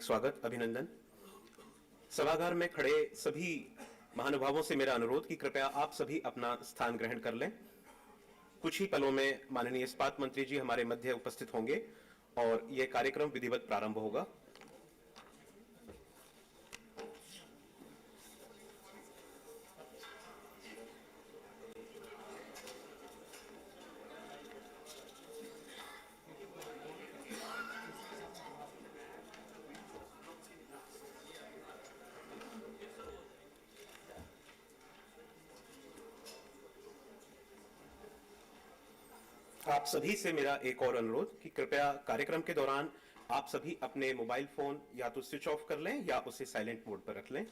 स्वागत अभिनंदन। सभागार में खड़े सभी महानुभावों से मेरा अनुरोध कि कृपया आप सभी अपना स्थान ग्रहण कर लें। कुछ ही पलों में माननीय इस्पात मंत्री जी हमारे मध्य उपस्थित होंगे और यह कार्यक्रम विधिवत प्रारंभ होगा। आप सभी से मेरा एक और अनुरोध कि कृपया कार्यक्रम के दौरान आप सभी अपने मोबाइल फोन या तो स्विच ऑफ कर लें या उसे साइलेंट मोड पर रख लें।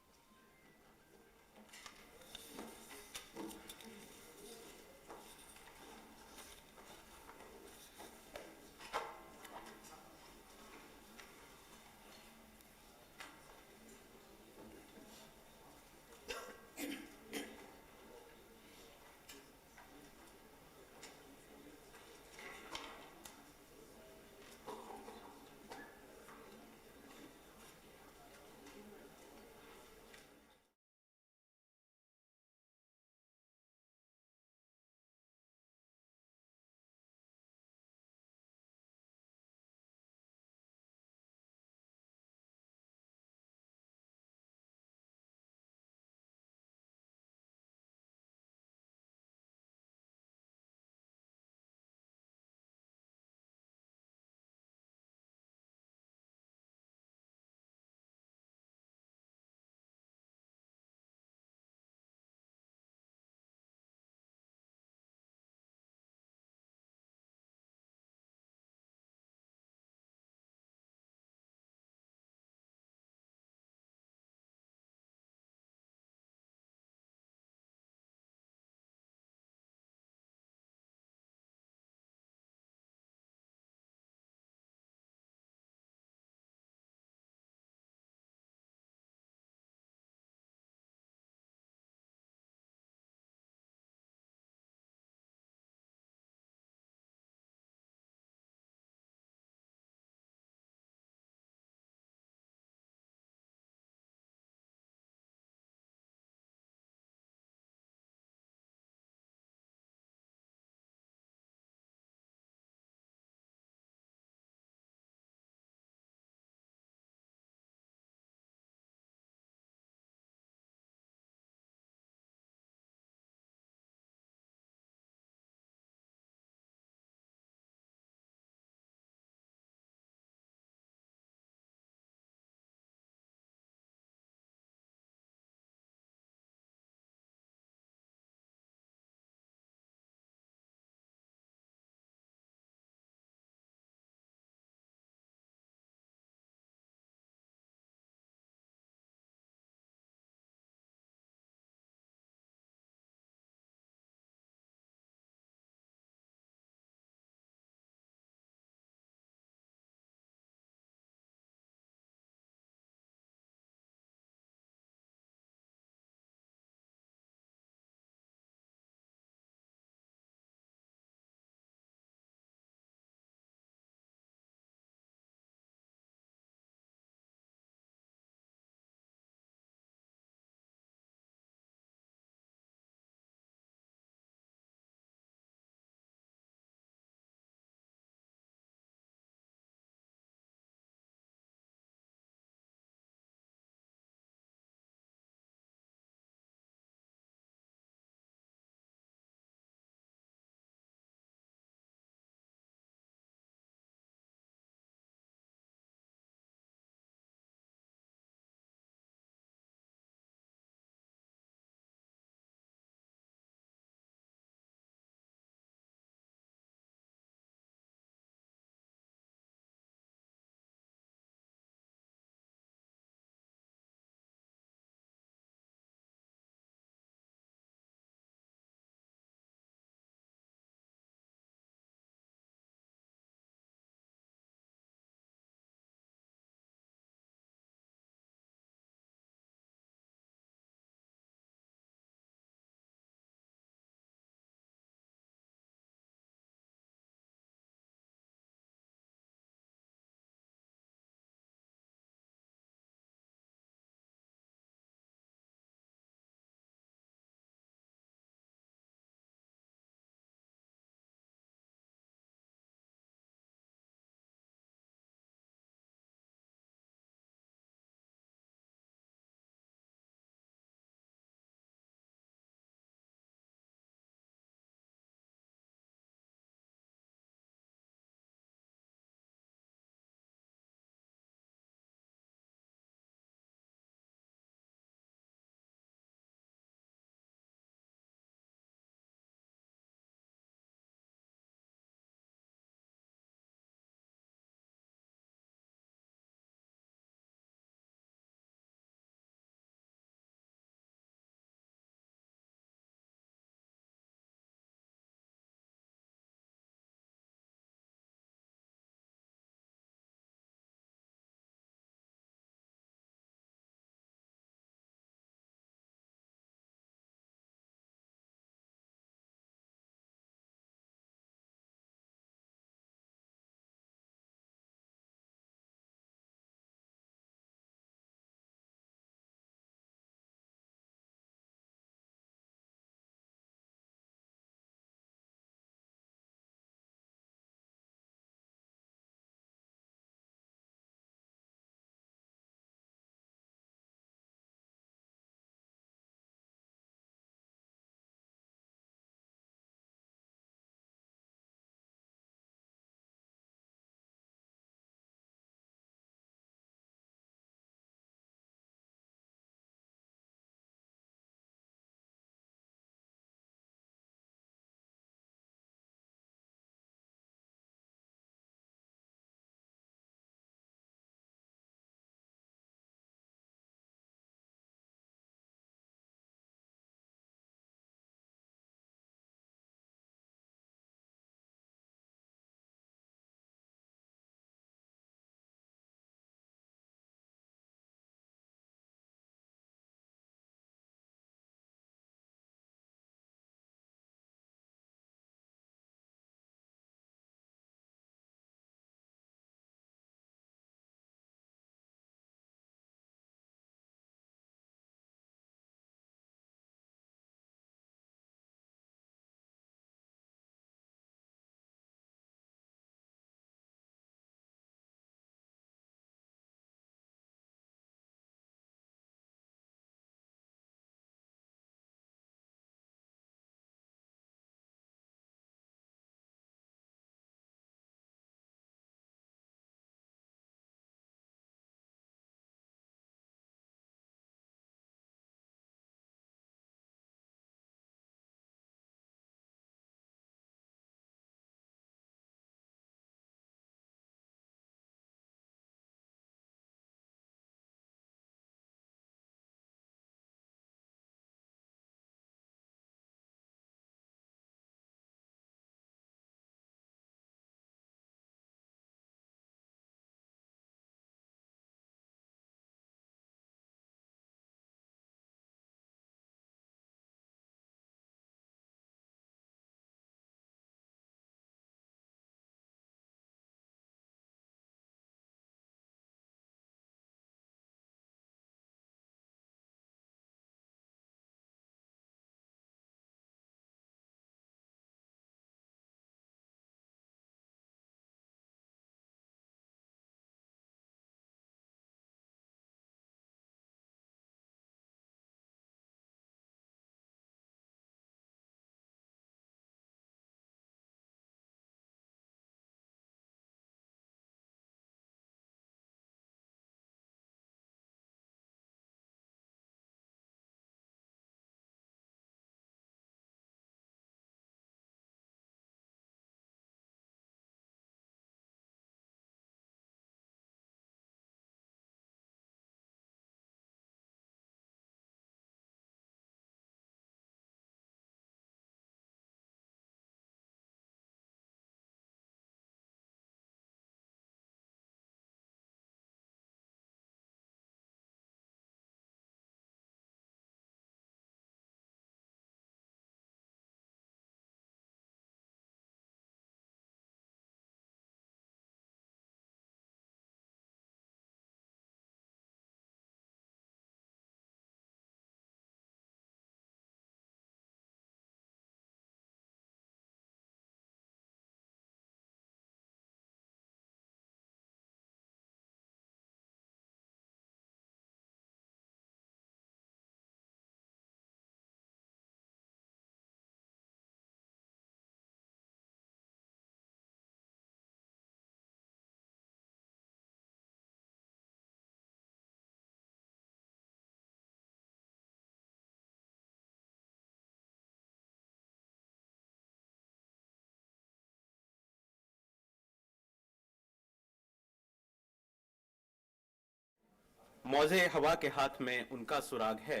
मौजे हवा के हाथ में उनका सुराग है।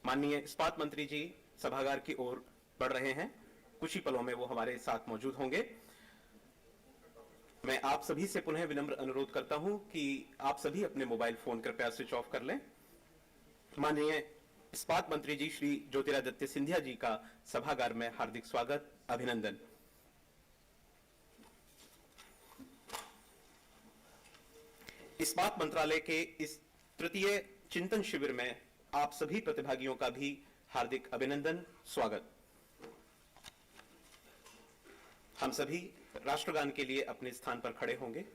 माननीय इस्पात मंत्री जी सभागार की ओर बढ़ रहे हैं। कुछ ही पलों में वो हमारे साथ मौजूद होंगे। मैं आप सभी से पुनः विनम्र अनुरोध करता हूं कि आप सभी अपने मोबाइल फोन कृपया स्विच ऑफ कर लें। माननीय इस्पात मंत्री जी श्री ज्योतिरादित्य सिंधिया जी का सभागार में हार्दिक स्वागत, अभिनंदन। इस्पात मंत्रालय के इस तृतीय चिंतन शिविर में आप सभी प्रतिभागियों का भी हार्दिक अभिनंदन, स्वागत। हम सभी राष्ट्रगान के लिए अपने स्थान पर खड़े होंगे।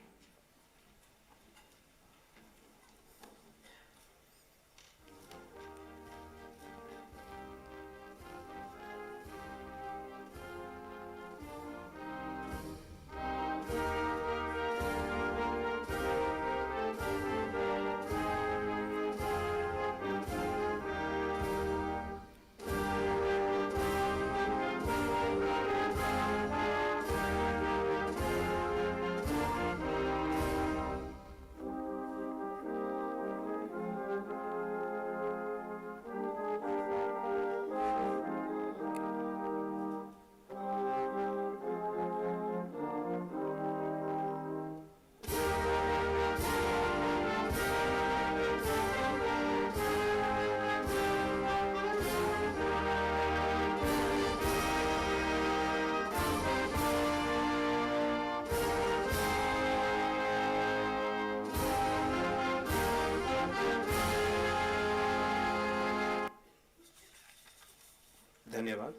धन्यवाद।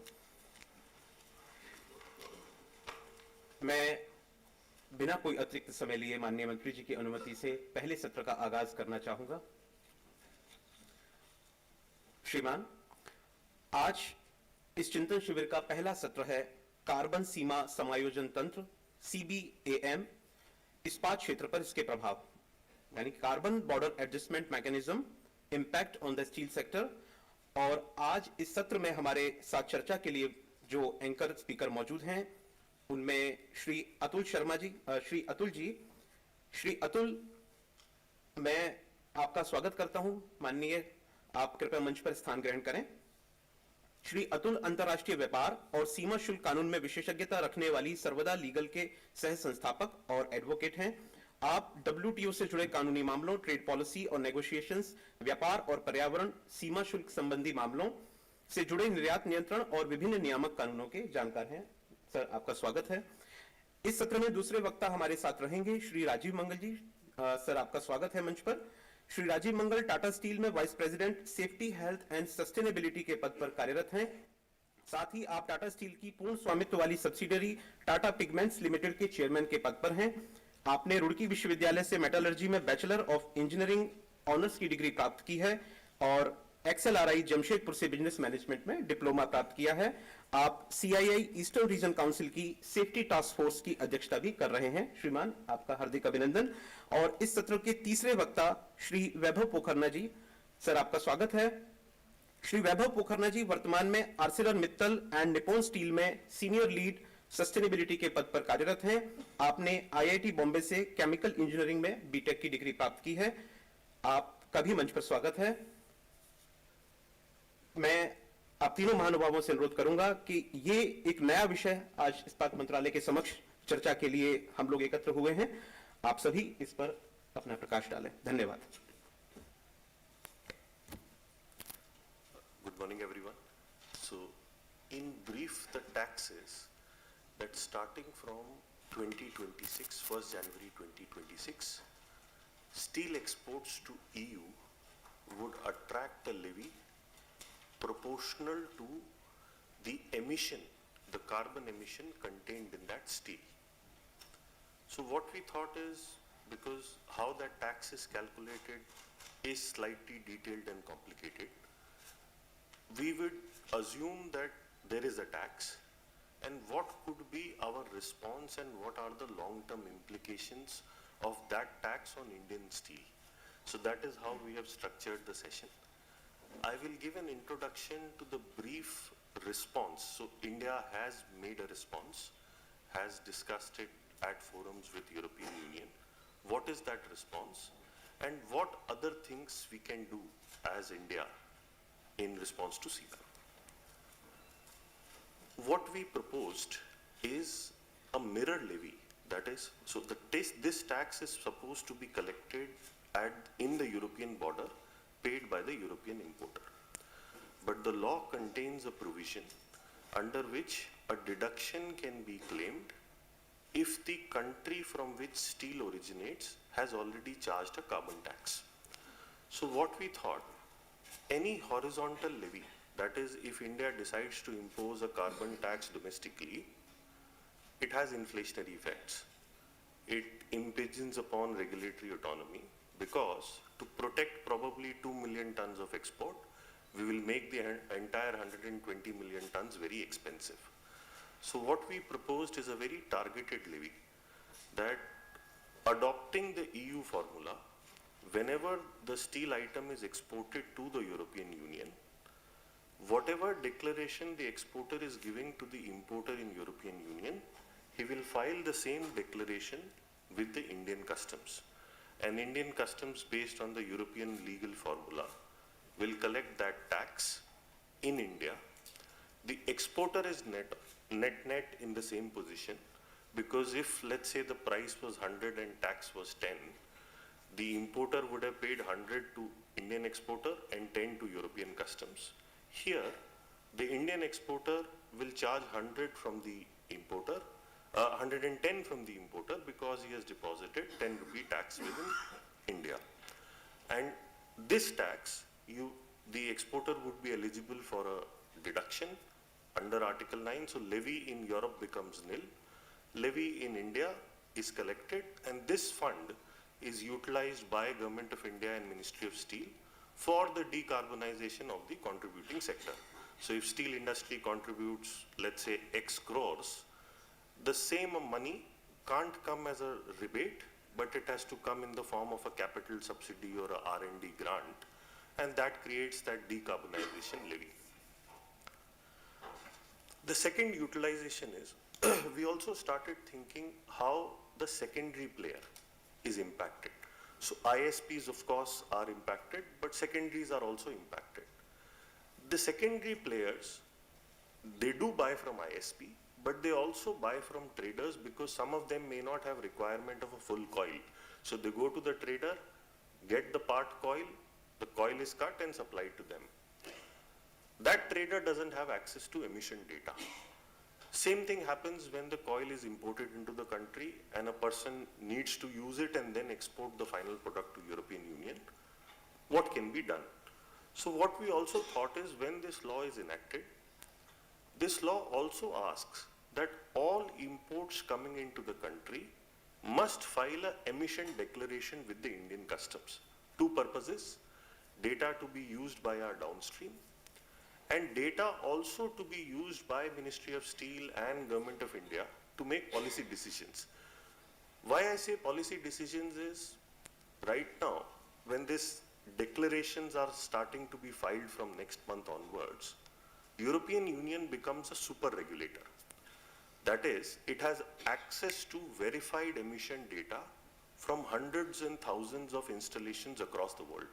मैं बिना कोई अतिरिक्त समय लिए माननीय मंत्री जी की अनुमति से पहले सत्र का आगाज करना चाहूंगा। श्रीमान, आज इस चिंतन शिविर का पहला सत्र है कार्बन सीमा समायोजन तंत्र CBAM, इस्पात क्षेत्र पर इसके प्रभाव, यानी carbon border adjustment mechanism, impact on the steel sector. और आज इस सत्र में हमारे साथ चर्चा के लिए जो एंकर स्पीकर मौजूद हैं उनमें श्री अतुल शर्मा जी, श्री अतुल, मैं आपका स्वागत करता हूं। माननीय, आप कृपया मंच पर स्थान ग्रहण करें। श्री अतुल अंतर्राष्ट्रीय व्यापार और सीमा शुल्क कानून में विशेषज्ञता रखने वाली सर्वदा लीगल के सह संस्थापक और एडवोकेट हैं। आप WTO से जुड़े कानूनी मामलों, ट्रेड पॉलिसी और नेगोशिएशंस, व्यापार और पर्यावरण, सीमा शुल्क संबंधी मामलों से जुड़े निर्यात नियंत्रण और विभिन्न नियामक कानूनों के जानकार हैं। सर, आपका स्वागत है। इस सत्र में दूसरे वक्ता हमारे साथ रहेंगे श्री राजीव मंगल जी। सर, आपका स्वागत है मंच पर। श्री राजीव मंगल टाटा स्टील में vice president safety, health and sustainability के पद पर कार्यरत हैं। साथ ही आप टाटा स्टील की पूर्ण स्वामित्व वाली सब्सिडरी टाटा पिगमेंट्स लिमिटेड के चेयरमैन के पद पर हैं। आपने रुड़की विश्वविद्यालय से मेटलर्जी में बैचलर ऑफ इंजीनियरिंग ऑनर्स की डिग्री प्राप्त की है और XLRI जमशेदपुर से बिजनेस मैनेजमेंट में डिप्लोमा प्राप्त किया है। आप CII ईस्टर्न रीजन काउंसिल की सेफ्टी टास्क फोर्स की अध्यक्षता भी कर रहे हैं। श्रीमान, आपका हार्दिक अभिनंदन। और इस सत्र के तीसरे वक्ता श्री वैभव पोखरना जी। सर, आपका स्वागत है। श्री वैभव पोखरना जी वर्तमान में Arcelor Mittal and Nippon steel में सीनियर लीड सस्टेनेबिलिटी के पद पर कार्यरत हैं। आपने IIT बॉम्बे से केमिकल इंजीनियरिंग में बीटेक की डिग्री प्राप्त की है। आपका भी मंच पर स्वागत है। मैं आप तीनों महानुभावों से अनुरोध करूंगा कि ये एक नया विषय आज इस्पात मंत्रालय के समक्ष चर्चा के लिए हम लोग एकत्र हुए हैं। आप सभी इस पर अपना प्रकाश डालें। धन्यवाद। Good morning, everyone. So, in brief, the tax is that starting from 2026, 1st January 2026, steel exports to EU would attract a levy proportional to the emission, the carbon emission contained in that steel. So what we thought is, because how that tax is calculated is slightly detailed and complicated, we would assume that there is a tax and what could be our response and what are the long-term implications of that tax on Indian steel. So that is how we have structured the session. I will give an introduction to the brief response. So India has made a response, has discussed it at forums with European Union. What is that response? and what other things we can do as India in response to CBAM. What we proposed is a mirror levy. That is, so this tax is supposed to be collected in the European border, paid by the European importer. But the law contains a provision under which a deduction can be claimed if the country from which steel originates has already charged a carbon tax. So what we thought, any horizontal levy, that is, if India decides to impose a carbon tax domestically, it has inflationary effects. It impinges upon regulatory autonomy because to protect probably 2 million tons of export, we will make the entire 120 million tons very expensive. So what we proposed is a very targeted levy that, adopting the EU formula, whenever the steel item is exported to the European Union, whatever declaration the exporter is giving to the importer in European Union, he will file the same declaration with the Indian customs. And Indian customs, based on the European legal formula, will collect that tax in India. The exporter is net in the same position, because if, let's say, the price was 100 and tax was 10, the importer would have paid 100 to Indian exporter and 10 to European customs. Here, the Indian exporter will charge 100 from the importer, 110 from the importer, because he has deposited 10 rupee tax within India. And this tax, the exporter would be eligible for a deduction under Article 9. So levy in Europe becomes nil. Levy in India is collected, and this fund is utilized by Government of India and Ministry of Steel for the decarbonization of the contributing sector. So if steel industry contributes, let's say, X crores, the same money can't come as a rebate, but it has to come in the form of a capital subsidy or a R&D grant, and that creates that decarbonization levy. The second utilization is, we also started thinking how the secondary player is impacted. So ISPs, of course, are impacted, but secondaries are also impacted. The secondary players, they do buy from ISP, but they also buy from traders, because some of them may not have requirement of a full coil. So they go to the trader, get the part coil, the coil is cut and supplied to them. That trader doesn't have access to emission data. Same thing happens when the coil is imported into the country and a person needs to use it and then export the final product to European Union. What can be done? So what we also thought is, when this law is enacted, this law also asks that all imports coming into the country must file an emission declaration with the Indian customs. Two purposes: data to be used by our downstream, and data also to be used by Ministry of Steel and Government of India to make policy decisions. Why I say policy decisions is, right now, when these declarations are starting to be filed from next month onwards, European Union becomes a super regulator. That is, it has access to verified emission data from hundreds and thousands of installations across the world.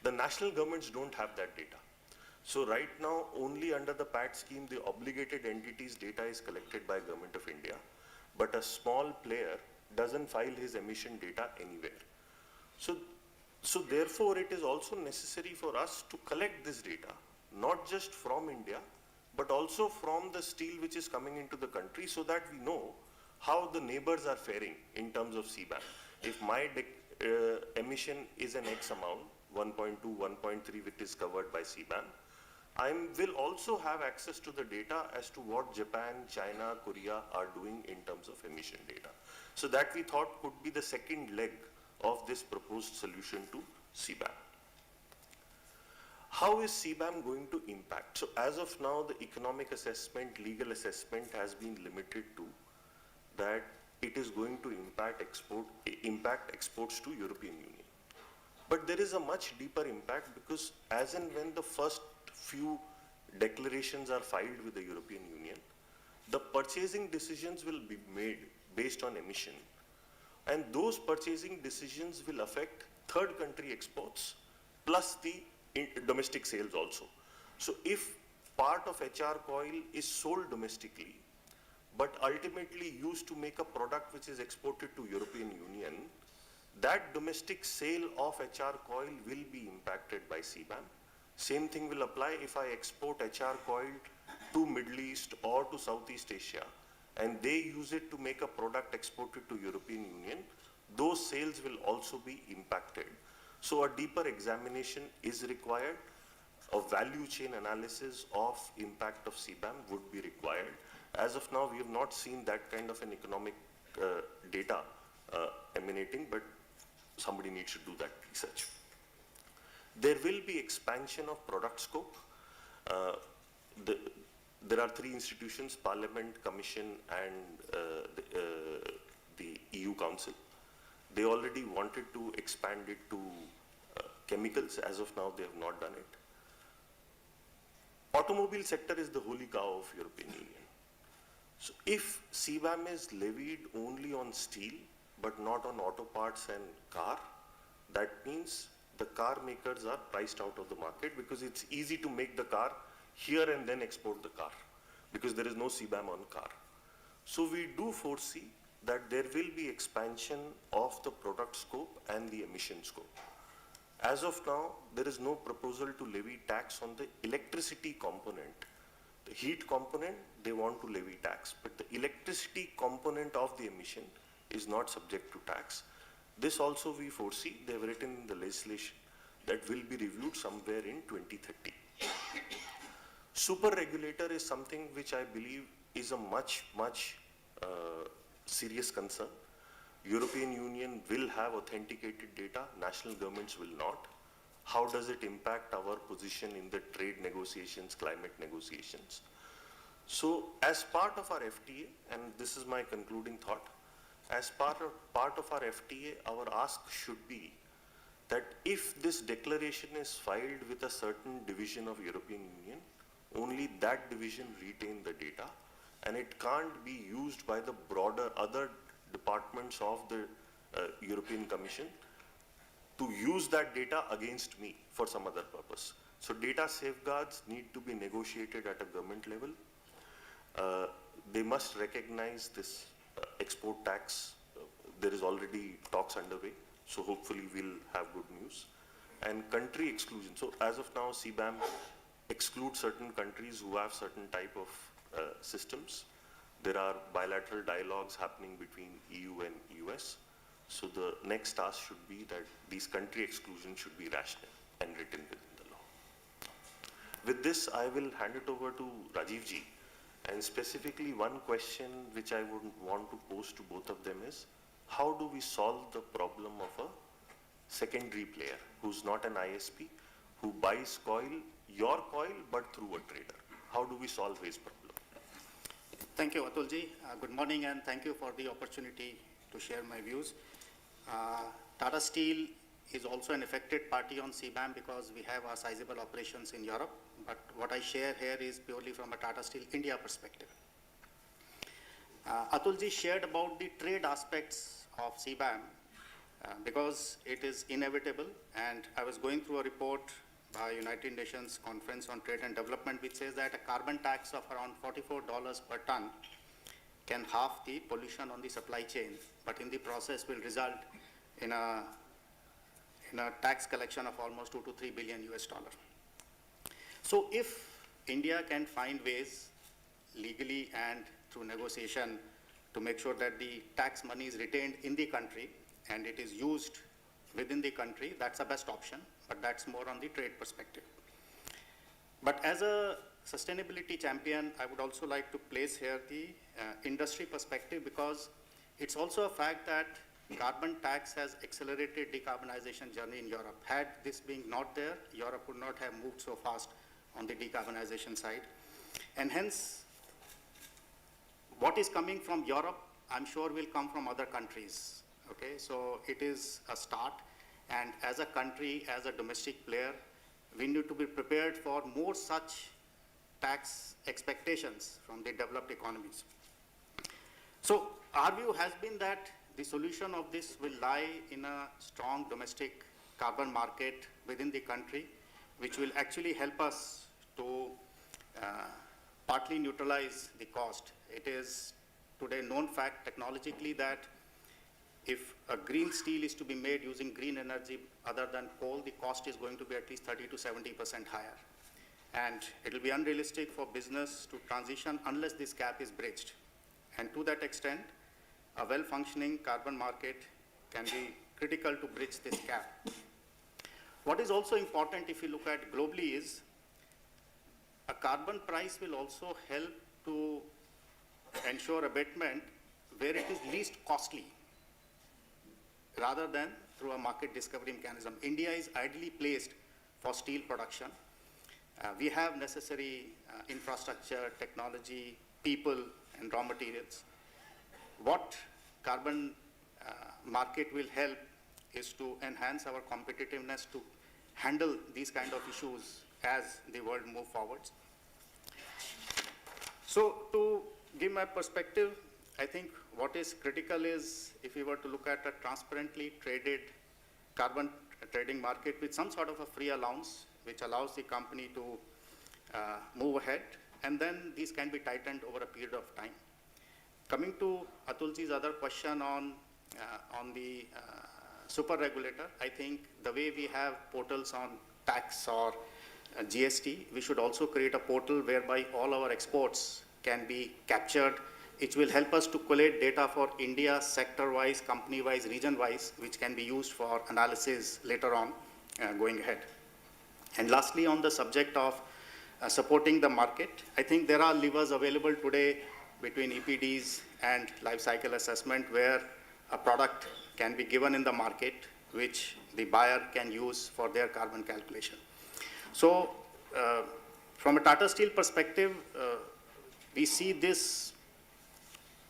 The national governments don't have that data. So right now, only under the PAT scheme, the obligated entities data is collected by Government of India, but a small player doesn't file his emission data anywhere. So therefore, it is also necessary for us to collect this data, not just from India, but also from the steel which is coming into the country, so that we know how the neighbors are faring in terms of CBAM. If my emission is an X amount, 1.2, 1.3, which is covered by CBAM, I will also have access to the data as to what Japan, China, Korea are doing in terms of emission data. So that we thought could be the second leg of this proposed solution to CBAM. How is CBAM going to impact? So as of now, the economic assessment, legal assessment has been limited to that it is going to impact exports to European Union. But there is a much deeper impact, because as and when the first few declarations are filed with the European Union, the purchasing decisions will be made based on emission. and those purchasing decisions will affect third country exports plus the domestic sales also. So if part of HR coil is sold domestically, but ultimately used to make a product which is exported to European Union, that domestic sale of HR coil will be impacted by CBAM. Same thing will apply if I export HR coil to Middle East or to Southeast Asia, and they use it to make a product exported to European Union, those sales will also be impacted. So a deeper examination is required. A value chain analysis of impact of CBAM would be required. As of now, we have not seen that kind of an economic data emanating, but somebody needs to do that research. There will be expansion of product scope. There are three institutions, Parliament, Commission, and the EU Council. They already wanted to expand it to chemicals. As of now, they have not done it. Automobile sector is the holy cow of European Union. So if CBAM is levied only on steel, but not on auto parts and car, that means the car makers are priced out of the market, because it's easy to make the car here and then export the car, because there is no CBAM on car. So we do foresee that there will be expansion of the product scope and the emission scope. As of now, there is no proposal to levy tax on the electricity component. The heat component, they want to levy tax, but the electricity component of the emission is not subject to tax. This also we foresee, they have written in the legislation, that will be reviewed somewhere in 2030. Super regulator is something which I believe is a much serious concern. European Union will have authenticated data, national governments will not. How does it impact our position in the trade negotiations, climate negotiations? So as part of our FTA, and this is my concluding thought, as part of our FTA, our ask should be that if this declaration is filed with a certain division of European Union, only that division retain the data, and it can't be used by the broader other departments of the European Commission to use that data against me for some other purpose. So data safeguards need to be negotiated at a government level. They must recognize this export tax. There is already talks underway, so hopefully we'll have good news. And country exclusion. So as of now, CBAM excludes certain countries who have certain type of systems. There are bilateral dialogues happening between EU and US. So the next task should be that these country exclusions should be rational and written within the law. With this, I will hand it over to Rajiv ji. And specifically one question which I would want to pose to both of them is, how do we solve the problem of a secondary player who's not an ISP, who buys coil, your coil, but through a trader? How do we solve his problem? Thank you, Atulji. Good morning, and thank you for the opportunity to share my views. Tata Steel is also an affected party on CBAM because we have our sizable operations in Europe, but what I share here is purely from a Tata Steel India perspective. Atulji shared about the trade aspects of CBAM because it is inevitable, and I was going through a report by United Nations Conference on Trade and Development, which says that a carbon tax of around $44 per ton can halve the pollution on the supply chain, but in the process will result in a tax collection of almost 2 to 3 billion US dollar. So if India can find ways legally and through negotiation to make sure that the tax money is retained in the country and it is used within the country, that's the best option, but that's more on the trade perspective. But as a sustainability champion, I would also like to place here the industry perspective, because it's also a fact that carbon tax has accelerated decarbonization journey in Europe. Had this being not there, Europe would not have moved so fast on the decarbonization side. And hence, what is coming from Europe, I'm sure will come from other countries. Okay, so it is a start. And as a country, as a domestic player, we need to be prepared for more such tax expectations from the developed economies. So our view has been that the solution of this will lie in a strong domestic carbon market within the country, which will actually help us to partly neutralize the cost. It is today known fact technologically that if a green steel is to be made using green energy other than coal, the cost is going to be at least 30 to 70% higher. And it will be unrealistic for business to transition unless this gap is bridged. And to that extent, a well-functioning carbon market can be critical to bridge this gap. What is also important if you look at globally is a carbon price will also help to ensure abatement where it is least costly rather than through a market discovery mechanism. India is ideally placed for steel production. We have necessary infrastructure, technology, people, and raw materials. What carbon market will help is to enhance our competitiveness to handle these kind of issues as the world moves forwards. So to give my perspective, I think what is critical is if we were to look at a transparently traded carbon trading market with some sort of a free allowance, which allows the company to move ahead, and then these can be tightened over a period of time. Coming to Atulji's other question on the super regulator, I think the way we have portals on tax or GST, we should also create a portal whereby all our exports can be captured. It will help us to collate data for India sector-wise, company-wise, region-wise, which can be used for analysis later on going ahead. And lastly, on the subject of supporting the market, I think there are levers available today between EPDs and life cycle assessment where a product can be given in the market which the buyer can use for their carbon calculation. So from a Tata Steel perspective, we see this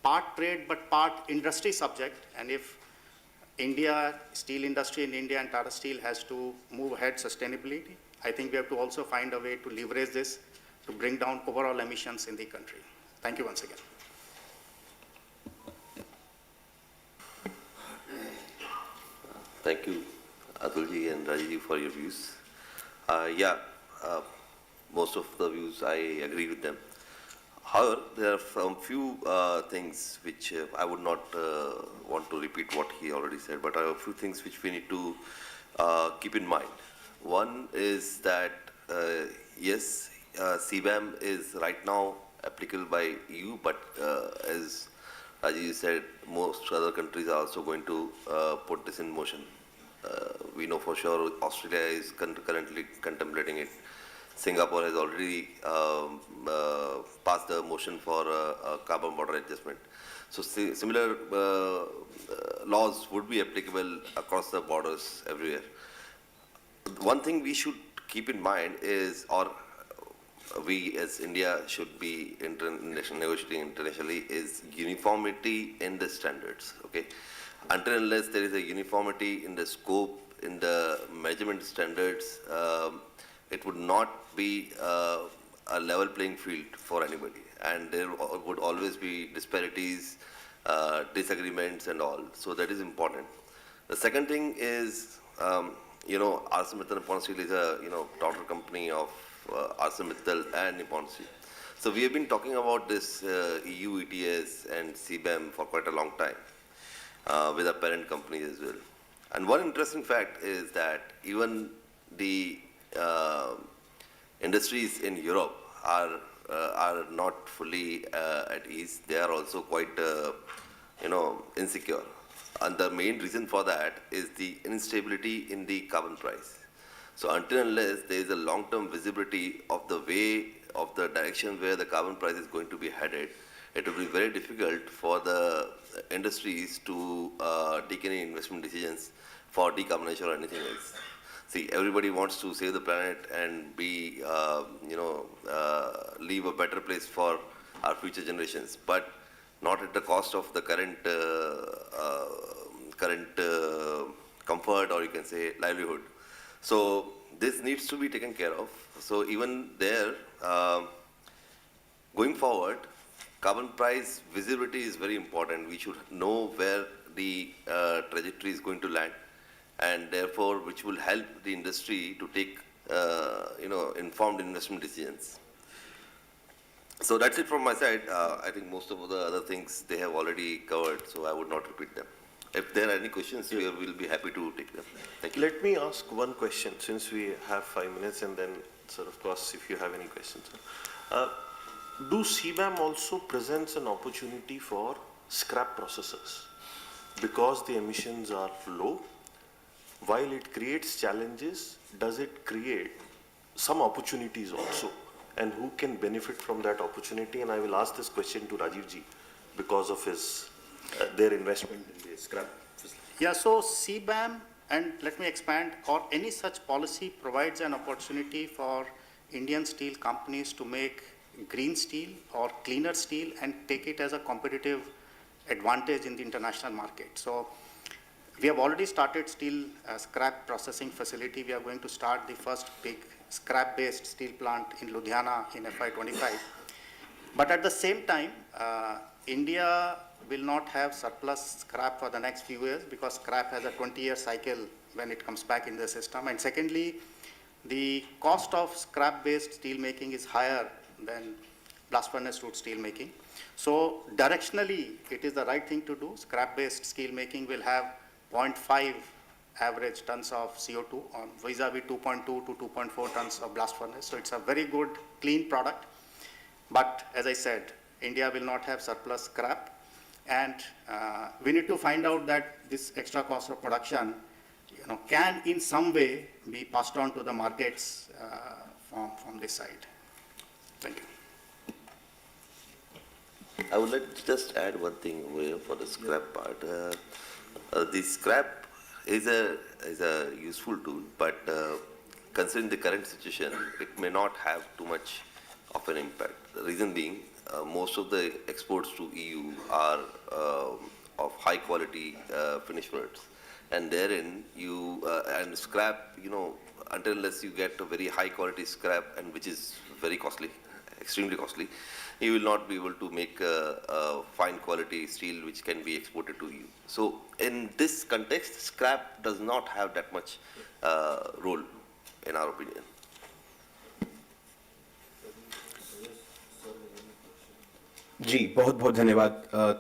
part trade but part industry subject, and if India, steel industry in India and Tata Steel has to move ahead sustainability, I think we have to also find a way to leverage this to bring down overall emissions in the country. Thank you once again. Thank you, Atulji and Rajiv, for your views. Most of the views I agree with them. However, there are some few things which I would not want to repeat what he already said, but I have a few things which we need to keep in mind. One is that, yes, CBAM is right now applicable by EU, but as Rajiv said, most other countries are also going to put this in motion. We know for sure Australia is currently contemplating it. Singapore has already passed the motion for a carbon border adjustment. So similar laws would be applicable across the borders everywhere. One thing we should keep in mind is, or we as India should be negotiating internationally, is uniformity in the standards. Okay, until unless there is a uniformity in the scope, in the measurement standards, it would not be a level playing field for anybody, and there would always be disparities, disagreements, and all. So that is important. The second thing is, ArcelorMittal Nippon Steel is a daughter company of ArcelorMittal and Nippon Steel. So we have been talking about this EU ETS and CBAM for quite a long time with our parent companies as well. And one interesting fact is that even the industries in Europe are not fully at ease. They are also quite insecure. And the main reason for that is the instability in the carbon price. So until unless there is a long-term visibility of the way, of the direction where the carbon price is going to be headed, it will be very difficult for the industries to take any investment decisions for decarbonization or anything else. See, everybody wants to save the planet and be, leave a better place for our future generations, but not at the cost of the current comfort, or you can say livelihood. So this needs to be taken care of. So even there, going forward, carbon price visibility is very important. We should know where the trajectory is going to land, and therefore which will help the industry to take informed investment decisions. So that's it from my side. I think most of the other things they have already covered, so I would not repeat them. If there are any questions, we will be happy to take them. Thank you. Let me ask one question, since we have 5 minutes, and then, sir, of course, if you have any questions. Do CBAM also presents an opportunity for scrap processors? Because the emissions are low, while it creates challenges, does it create some opportunities also? And who can benefit from that opportunity? And I will ask this question to Rajiv ji because of his their investment in the scrap facility. Yeah, so CBAM, and let me expand, or any such policy provides an opportunity for Indian steel companies to make green steel or cleaner steel and take it as a competitive advantage in the international market. So we have already started steel scrap processing facility. We are going to start the first big scrap-based steel plant in Ludhiana in FY25. But at the same time, India will not have surplus scrap for the next few years because scrap has a 20-year cycle when it comes back in the system. And secondly, the cost of scrap-based steel making is higher than blast furnace route steel making. So directionally, it is the right thing to do. Scrap-based steel making will have 0.5 average tons of CO2 on vis-a-vis 2.2 to 2.4 tons of blast furnace. So it's a very good, clean product. But as I said, India will not have surplus scrap. And we need to find out that this extra cost of production can in some way be passed on to the markets from this side. Thank you. I would like to just add one thing over here for the scrap part. The scrap is a useful tool, but considering the current situation, it may not have too much of an impact. The reason being, most of the exports to EU are of high quality finished products, and therein and scrap, until unless you get a very high quality scrap, and which is very costly, extremely costly, you will not be able to make a fine quality steel which can be exported to EU. So in this context, scrap does not have that much role, in our opinion. जी बहुत बहुत धन्यवाद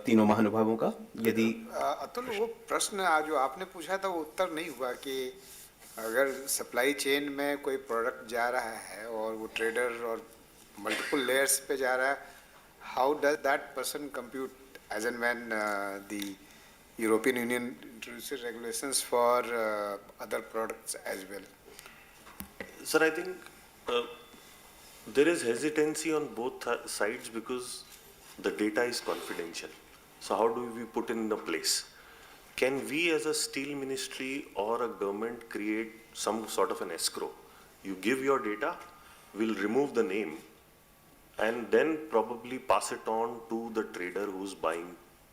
तीनों महानुभावों का। यदि अतुल, वो प्रश्न आज जो आपने पूछा था वो उत्तर नहीं हुआ कि अगर सप्लाई चेन में कोई प्रोडक्ट जा रहा है और वो ट्रेडर और मल्टीपल लेयर्स पे जा रहा है, how does that person compute as and when the European union introduces regulations for other products as well? Sir, I think there is hesitancy on both sides because the data is confidential. So how do we put in the place? Can we as a steel ministry or a government create some sort of an escrow? You give your data, we'll remove the name, and then probably pass it on to the trader who's buying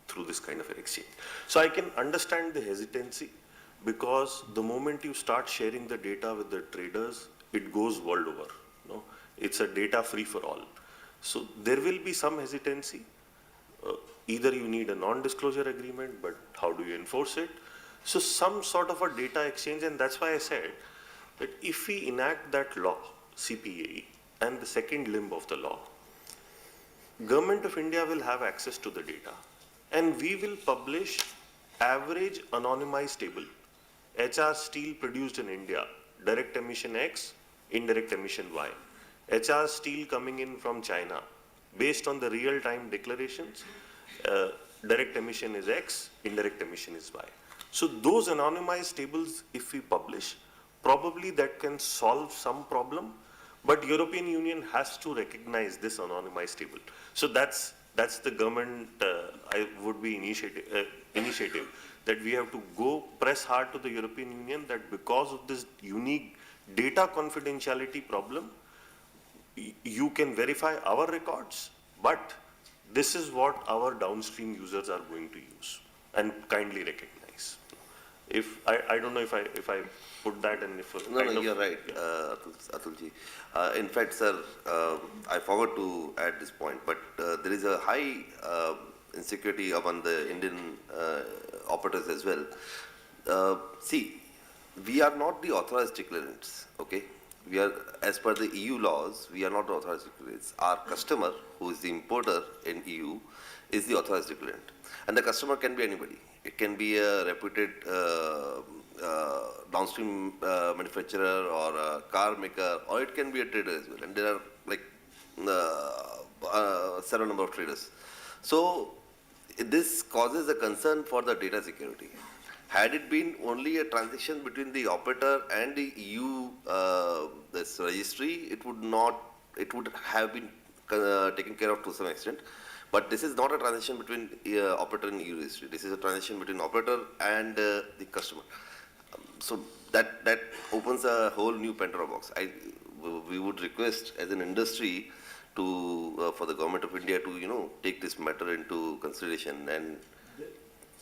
through this kind of an exchange. So I can understand the hesitancy, because the moment you start sharing the data with the traders, it goes world over. It's a data free for all. So there will be some hesitancy. Either you need a non-disclosure agreement, but how do you enforce it? So some sort of a data exchange, and that's why I said that if we enact that law, CPAE, and the second limb of the law, Government of India will have access to the data, and we will publish average anonymized table. HR steel produced in India, direct emission X, indirect emission Y. HR steel coming in from China, based on the real-time declarations, direct emission is X, indirect emission is Y. So those anonymized tables, if we publish, probably that can solve some problem, but European Union has to recognize this anonymized table. So that's the government, would be initiative that we have to go press hard to the European Union that because of this unique data confidentiality problem, you can verify our records, but this is what our downstream users are going to use and kindly recognize. If I don't know if I put that, and if no, you're right, Atulji. In fact, sir, I forgot to add this point, but there is a high insecurity among the Indian operators as well. See, we are not the authorized declarants, okay? We are, as per the EU laws, we are not the authorized declarants. Our customer, who is the importer in EU, is the authorized declarant. And the customer can be anybody. It can be a reputed downstream manufacturer or a car maker, or it can be a trader as well. And there are like several number of traders. So this causes a concern for the data security. Had it been only a transaction between the operator and the EU this registry, it would not. It would have been taken care of to some extent. But this is not a transaction between operator and EU registry. This is a transaction between operator and the customer. So that opens a whole new Pandora box. We would request as an industry to for the government of India to take this matter into consideration and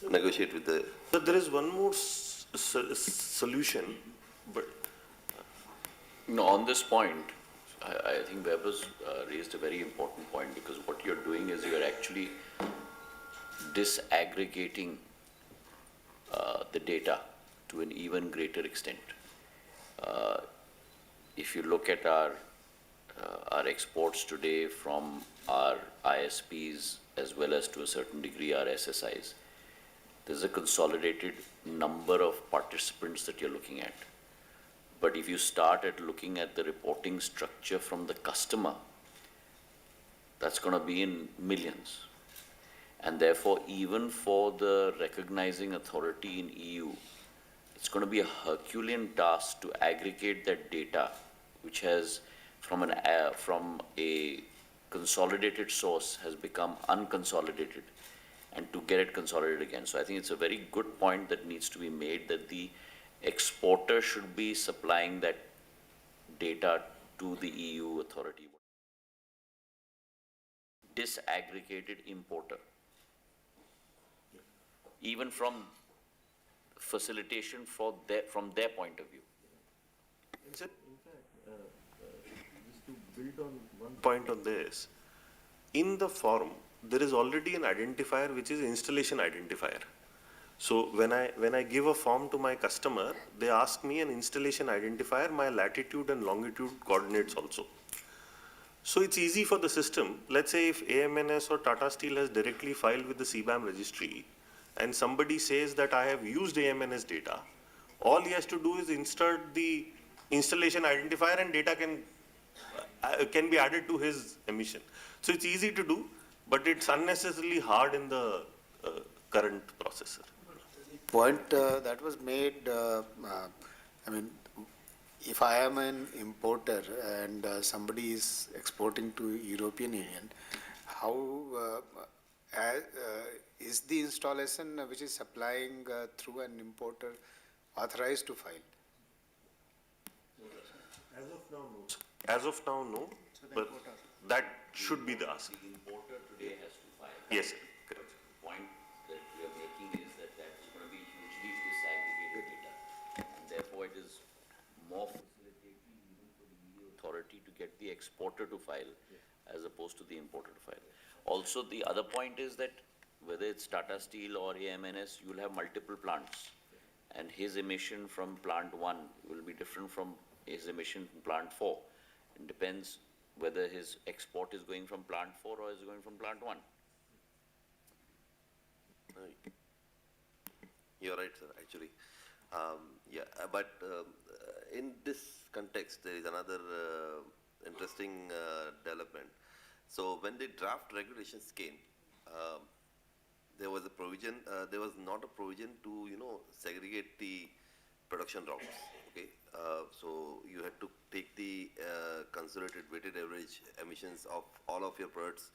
negotiate with the. So there is one more solution, but No, on this point, I think Weber's raised a very important point, because what you're doing is you're actually disaggregating the data to an even greater extent. If you look at our exports today from our ISPs as well as to a certain degree our SSIs, there's a consolidated number of participants that you're looking at. But if you start at looking at the reporting structure from the customer, that's going to be in millions. And therefore, even for the recognizing authority in EU, it's going to be a Herculean task to aggregate that data, which has from a consolidated source has become unconsolidated, and to get it consolidated again. So I think it's a very good point that needs to be made, that the exporter should be supplying that data to the EU authority. Disaggregated importer, even from facilitation from their point of view. in fact, just to build on one point on this, in the form there is already an identifier which is installation identifier. So when I give a form to my customer, they ask me an installation identifier, my latitude and longitude coordinates also. So it's easy for the system. Let's say if AMNS or Tata Steel has directly filed with the CBAM registry, and somebody says that I have used AMNS data, all he has to do is insert the installation identifier and data can be added to his emission. So it's easy to do, but it's unnecessarily hard in the current processor. Point that was made, I mean, if I am an importer and somebody is exporting to European Union, how is the installation which is supplying through an importer authorized to file? As of now, no, but that should be the ask. The importer today has to file. Yes, sir. Correct. The point that we are making is that is going to be hugely disaggregated data. And therefore, it is more facilitating even for the EU authority to get the exporter to file as opposed to the importer to file. Also, the other point is that whether it's Tata Steel or AMNS, you will have multiple plants. And his emission from plant 1 will be different from his emission from plant 4. It depends whether his export is going from plant 4 or is going from plant 1. You're right, sir, actually. But in this context, there is another interesting development. So when the draft regulations came, there was a provision, there was not a provision to, segregate the production routes, okay? So you had to take the consolidated weighted average emissions of all of your products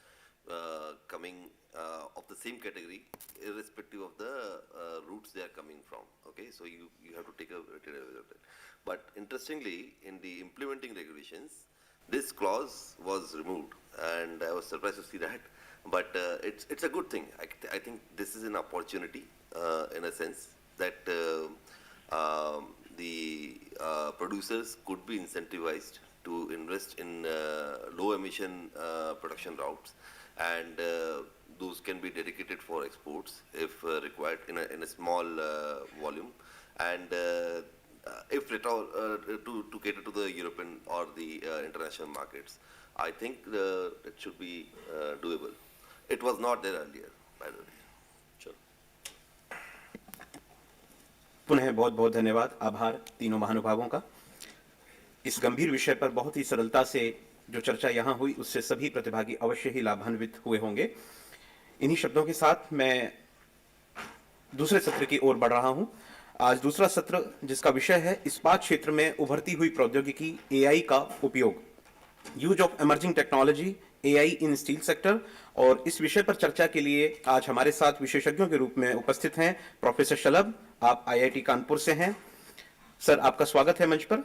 coming of the same category, irrespective of the routes they are coming from, okay? So you have to take a weighted average of that. But interestingly, in the implementing regulations, this clause was removed, and I was surprised to see that. But it's a good thing. I think this is an opportunity, in a sense, that the producers could be incentivized to invest in low emission production routes, and those can be dedicated for exports if required in a small volume, and if at all to cater to the European or the international markets. I think it should be doable. It was not there earlier, by the way. Sure. पुनः बहुत बहुत धन्यवाद, आभार तीनों महानुभावों का। इस गंभीर विषय पर बहुत ही सरलता से जो चर्चा यहाँ हुई उससे सभी प्रतिभागी अवश्य ही लाभान्वित हुए होंगे। इन्हीं शब्दों के साथ मैं दूसरे सत्र की ओर बढ़ रहा हूं। आज दूसरा सत्र जिसका विषय है इस्पात क्षेत्र में उभरती हुई प्रौद्योगिकी एआई का उपयोग, use of emerging technology AI in steel sector. और इस विषय पर चर्चा के लिए आज हमारे साथ विशेषज्ञों के रूप में उपस्थित हैं प्रोफेसर शलभ, आप आईआईटी कानपुर से हैं। सर, आपका स्वागत है मंच पर।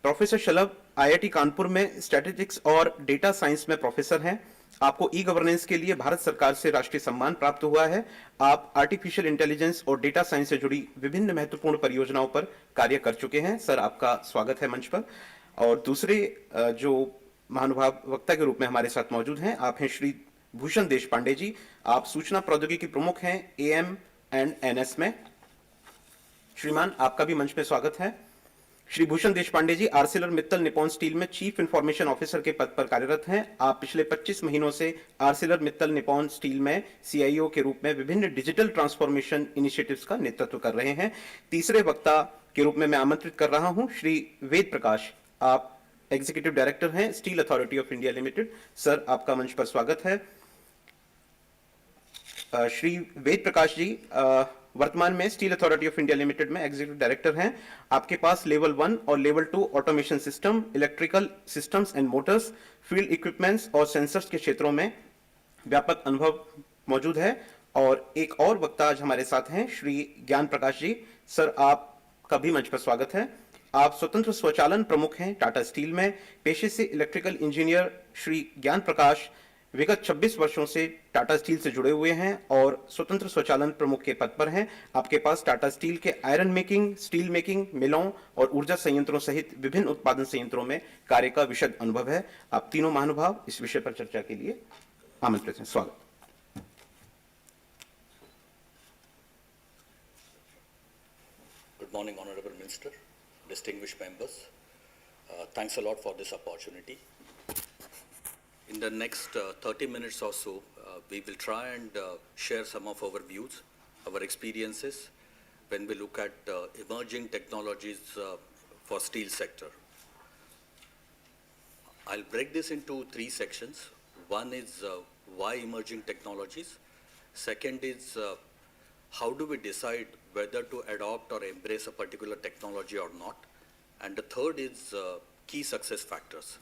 प्रोफेसर शलभ आईआईटी कानपुर में स्टैटिस्टिक्स और डेटा साइंस में प्रोफेसर हैं। आपको ई गवर्नेंस के लिए भारत सरकार से राष्ट्रीय सम्मान प्राप्त हुआ है। आप आर्टिफिशियल इंटेलिजेंस और डेटा साइंस से जुड़ी विभिन्न महत्वपूर्ण परियोजनाओं पर कार्य कर चुके हैं। सर, आपका स्वागत है मंच पर। और दूसरे जो महानुभाव वक्ता के रूप में हमारे साथ मौजूद हैं, आप हैं श्री भूषण देशपांडे जी। आप सूचना प्रौद्योगिकी प्रमुख हैं एएम एंड एनएस में। श्रीमान, आपका भी मंच में स्वागत है। श्री भूषण देशपांडे जी आर्सेलर मित्तल निप्पॉन स्टील में चीफ इंफॉर्मेशन ऑफिसर के पद पर कार्यरत हैं। आप पिछले 25 महीनों से आर्सेलर मित्तल निप्पॉन स्टील में सीआईओ के रूप में विभिन्न डिजिटल ट्रांसफॉर्मेशन इनिशिएटिव्स का नेतृत्व कर रहे हैं। तीसरे वक्ता के रूप में मैं आमंत्रित कर रहा हूं श्री वेद प्रकाश, आप एग्जीक्यूटिव डायरेक्टर हैं steel authority of India limited. Sir, आपका मंच पर स्वागत है। श्री वेद प्रकाश जी वर्तमान में steel authority of India limited में एग्जीक्यूटिव डायरेक्टर हैं। आपके पास लेवल 1 और level 2 automation system, electrical systems and Motors, field equipments और सेंसर्स के क्षेत्रों में व्यापक अनुभव मौजूद है। और एक और वक्ता आज हमारे साथ हैं श्री ज्ञान प्रकाश जी। सर, आपका भी मंच पर स्वागत है। आप स्वतंत्र स्वचालन प्रमुख हैं टाटा स्टील में। पेशे से इलेक्ट्रिकल इंजीनियर श्री ज्ञान प्रकाश विगत 26 वर्षों से टाटा स्टील से जुड़े हुए हैं और स्वतंत्र स्वचालन प्रमुख के पद पर हैं। आपके पास टाटा स्टील के आयरन मेकिंग, स्टील मेकिंग, मिलों और ऊर्जा संयंत्रों सहित विभिन्न उत्पादन संयंत्रों में कार्य का विशद अनुभव है। आप तीनों महानुभाव इस विषय पर चर्चा के लिए आमंत्रित हैं। स्वागत। Good morning, Honorable Minister, distinguished members. Thanks a lot for this opportunity. In the next 30 minutes or so, we will try and share some of our views, our experiences when we look at emerging technologies for steel sector. I'll break this into 3 sections. One is why emerging technologies. Second is how do we decide whether to adopt or embrace a particular technology or not. And the third is key success factors.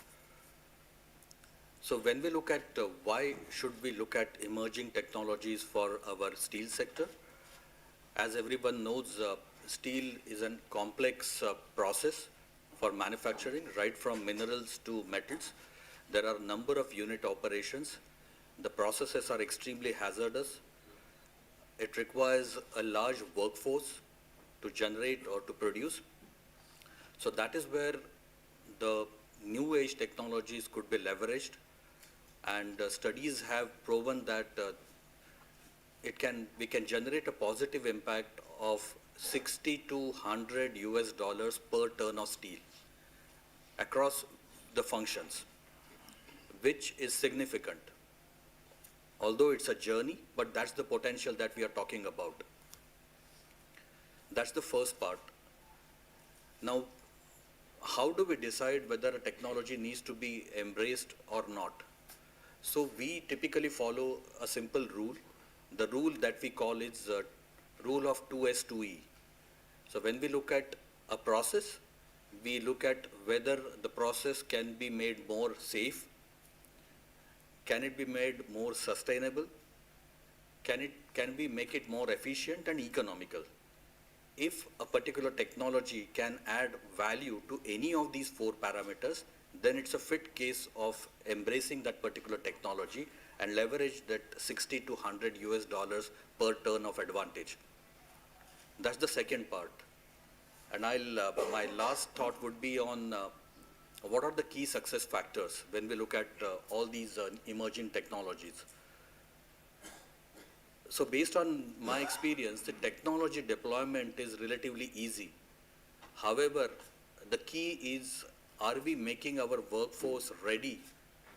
So when we look at why should we look at emerging technologies for our steel sector, as everyone knows, steel is a complex process for manufacturing, right from minerals to metals. There are a number of unit operations. The processes are extremely hazardous. It requires a large workforce to generate or to produce. So that is where the new age technologies could be leveraged, and studies have proven that we can generate a positive impact of 60 to 100 US dollars per ton of steel across the functions, which is significant. Although it's a journey, but that's the potential that we are talking about. That's the first part. Now, how do we decide whether a technology needs to be embraced or not? So we typically follow a simple rule. The rule that we call is rule of 2S2E. So when we look at a process, we look at whether the process can be made more safe. Can it be made more sustainable? Can we make it more efficient and economical? If a particular technology can add value to any of these 4 parameters, then it's a fit case of embracing that particular technology and leverage that 60 to 100 US dollars per ton of advantage. That's the second part. And my last thought would be on what are the key success factors when we look at all these emerging technologies. So based on my experience, the technology deployment is relatively easy. However, the key is, are we making our workforce ready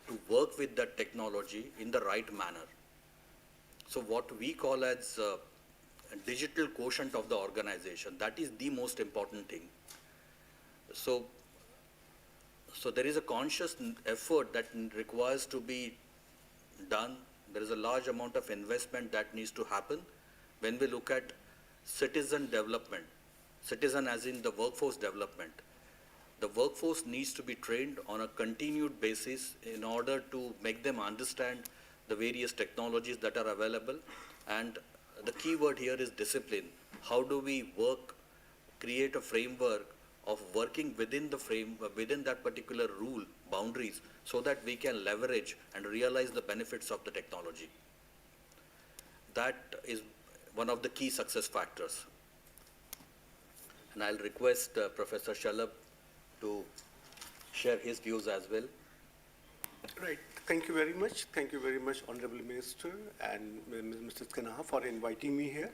to work with that technology in the right manner? So what we call as a digital quotient of the organization, that is the most important thing. So there is a conscious effort that requires to be done. There is a large amount of investment that needs to happen when we look at citizen development, citizen as in the workforce development. The workforce needs to be trained on a continued basis in order to make them understand the various technologies that are available. And the key word here is discipline. How do we work, create a framework of working within the within that particular rule, boundaries, so that we can leverage and realize the benefits of the technology. That is one of the key success factors. And I'll request Professor Shalabh to share his views as well. Right. Thank you very much. Thank you very much, Honorable Minister and Mr. Kanaha, for inviting me here.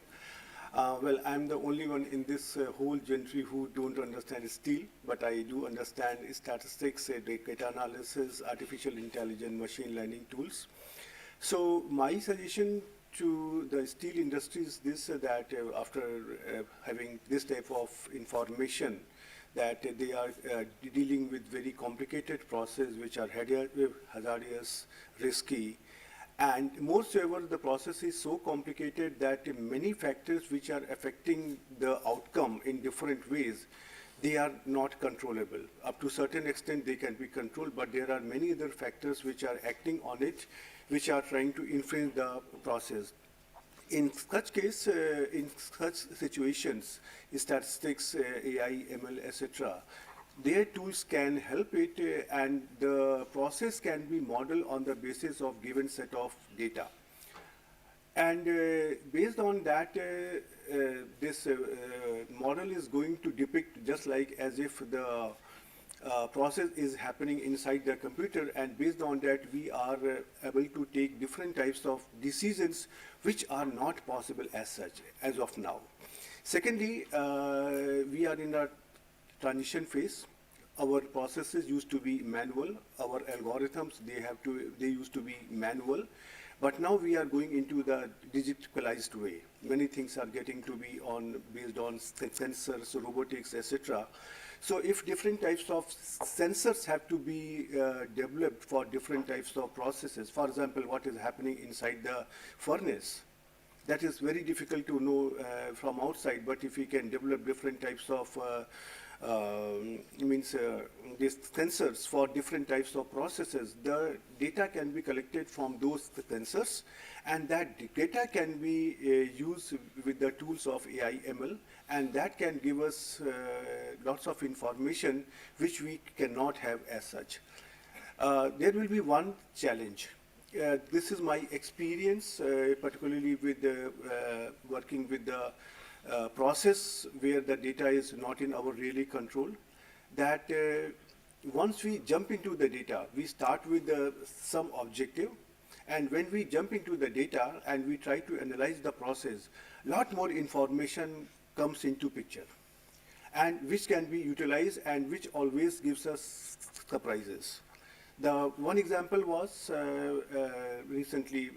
Well, I'm the only one in this whole gentry who don't understand steel, but I do understand statistics, data analysis, artificial intelligence, machine learning tools. So my suggestion to the steel industry is this, that after having this type of information, that they are dealing with very complicated process which are hazardous, risky, and moreover the process is so complicated that many factors which are affecting the outcome in different ways, they are not controllable. Up to a certain extent they can be controlled, but there are many other factors which are acting on it, which are trying to influence the process. In such case, in such situations, statistics, AI, ML, etc., their tools can help it, and the process can be modeled on the basis of given set of data. And based on that, this model is going to depict just like as if the process is happening inside the computer, and based on that we are able to take different types of decisions which are not possible as such as of now. Secondly, we are in a transition phase. Our processes used to be manual, our algorithms they used to be manual, but now we are going into the digitalized way. Many things are getting to be based on sensors, robotics, etc. So if different types of sensors have to be developed for different types of processes, for example, what is happening inside the furnace, that is very difficult to know from outside, but if we can develop different types of these sensors for different types of processes, the data can be collected from those sensors, and that data can be used with the tools of AI ML, and that can give us lots of information which we cannot have as such. There will be one challenge. This is my experience, particularly with working with the process where the data is not in our really control, that once we jump into the data, we start with some objective, and when we jump into the data and we try to analyze the process, lot more information comes into picture, and which can be utilized and which always gives us surprises. The one example was recently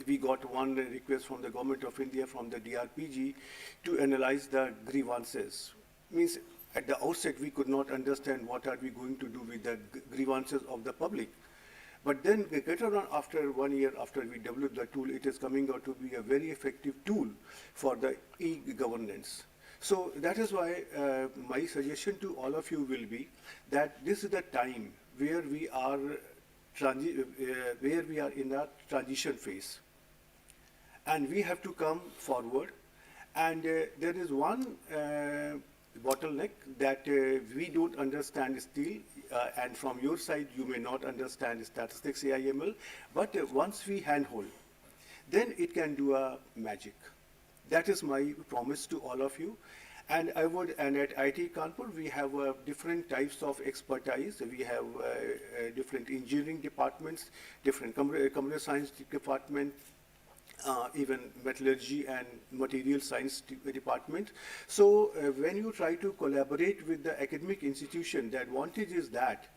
we got one request from the Government of India, from the DRPG, to analyze the grievances. Means at the outset we could not understand what are we going to do with the grievances of the public. But then later on, after 1 year after we developed the tool, it is coming out to be a very effective tool for the e-governance. So that is why my suggestion to all of you will be that this is the time where we are in a transition phase, and we have to come forward. And there is one bottleneck that we don't understand still, and from your side you may not understand statistics, AIML, but once we handhold, then it can do a magic. That is my promise to all of you. And and at IIT Kanpur, we have different types of expertise. We have different engineering departments, different computer science department, even metallurgy and material science department. So when you try to collaborate with the academic institution, the advantage is that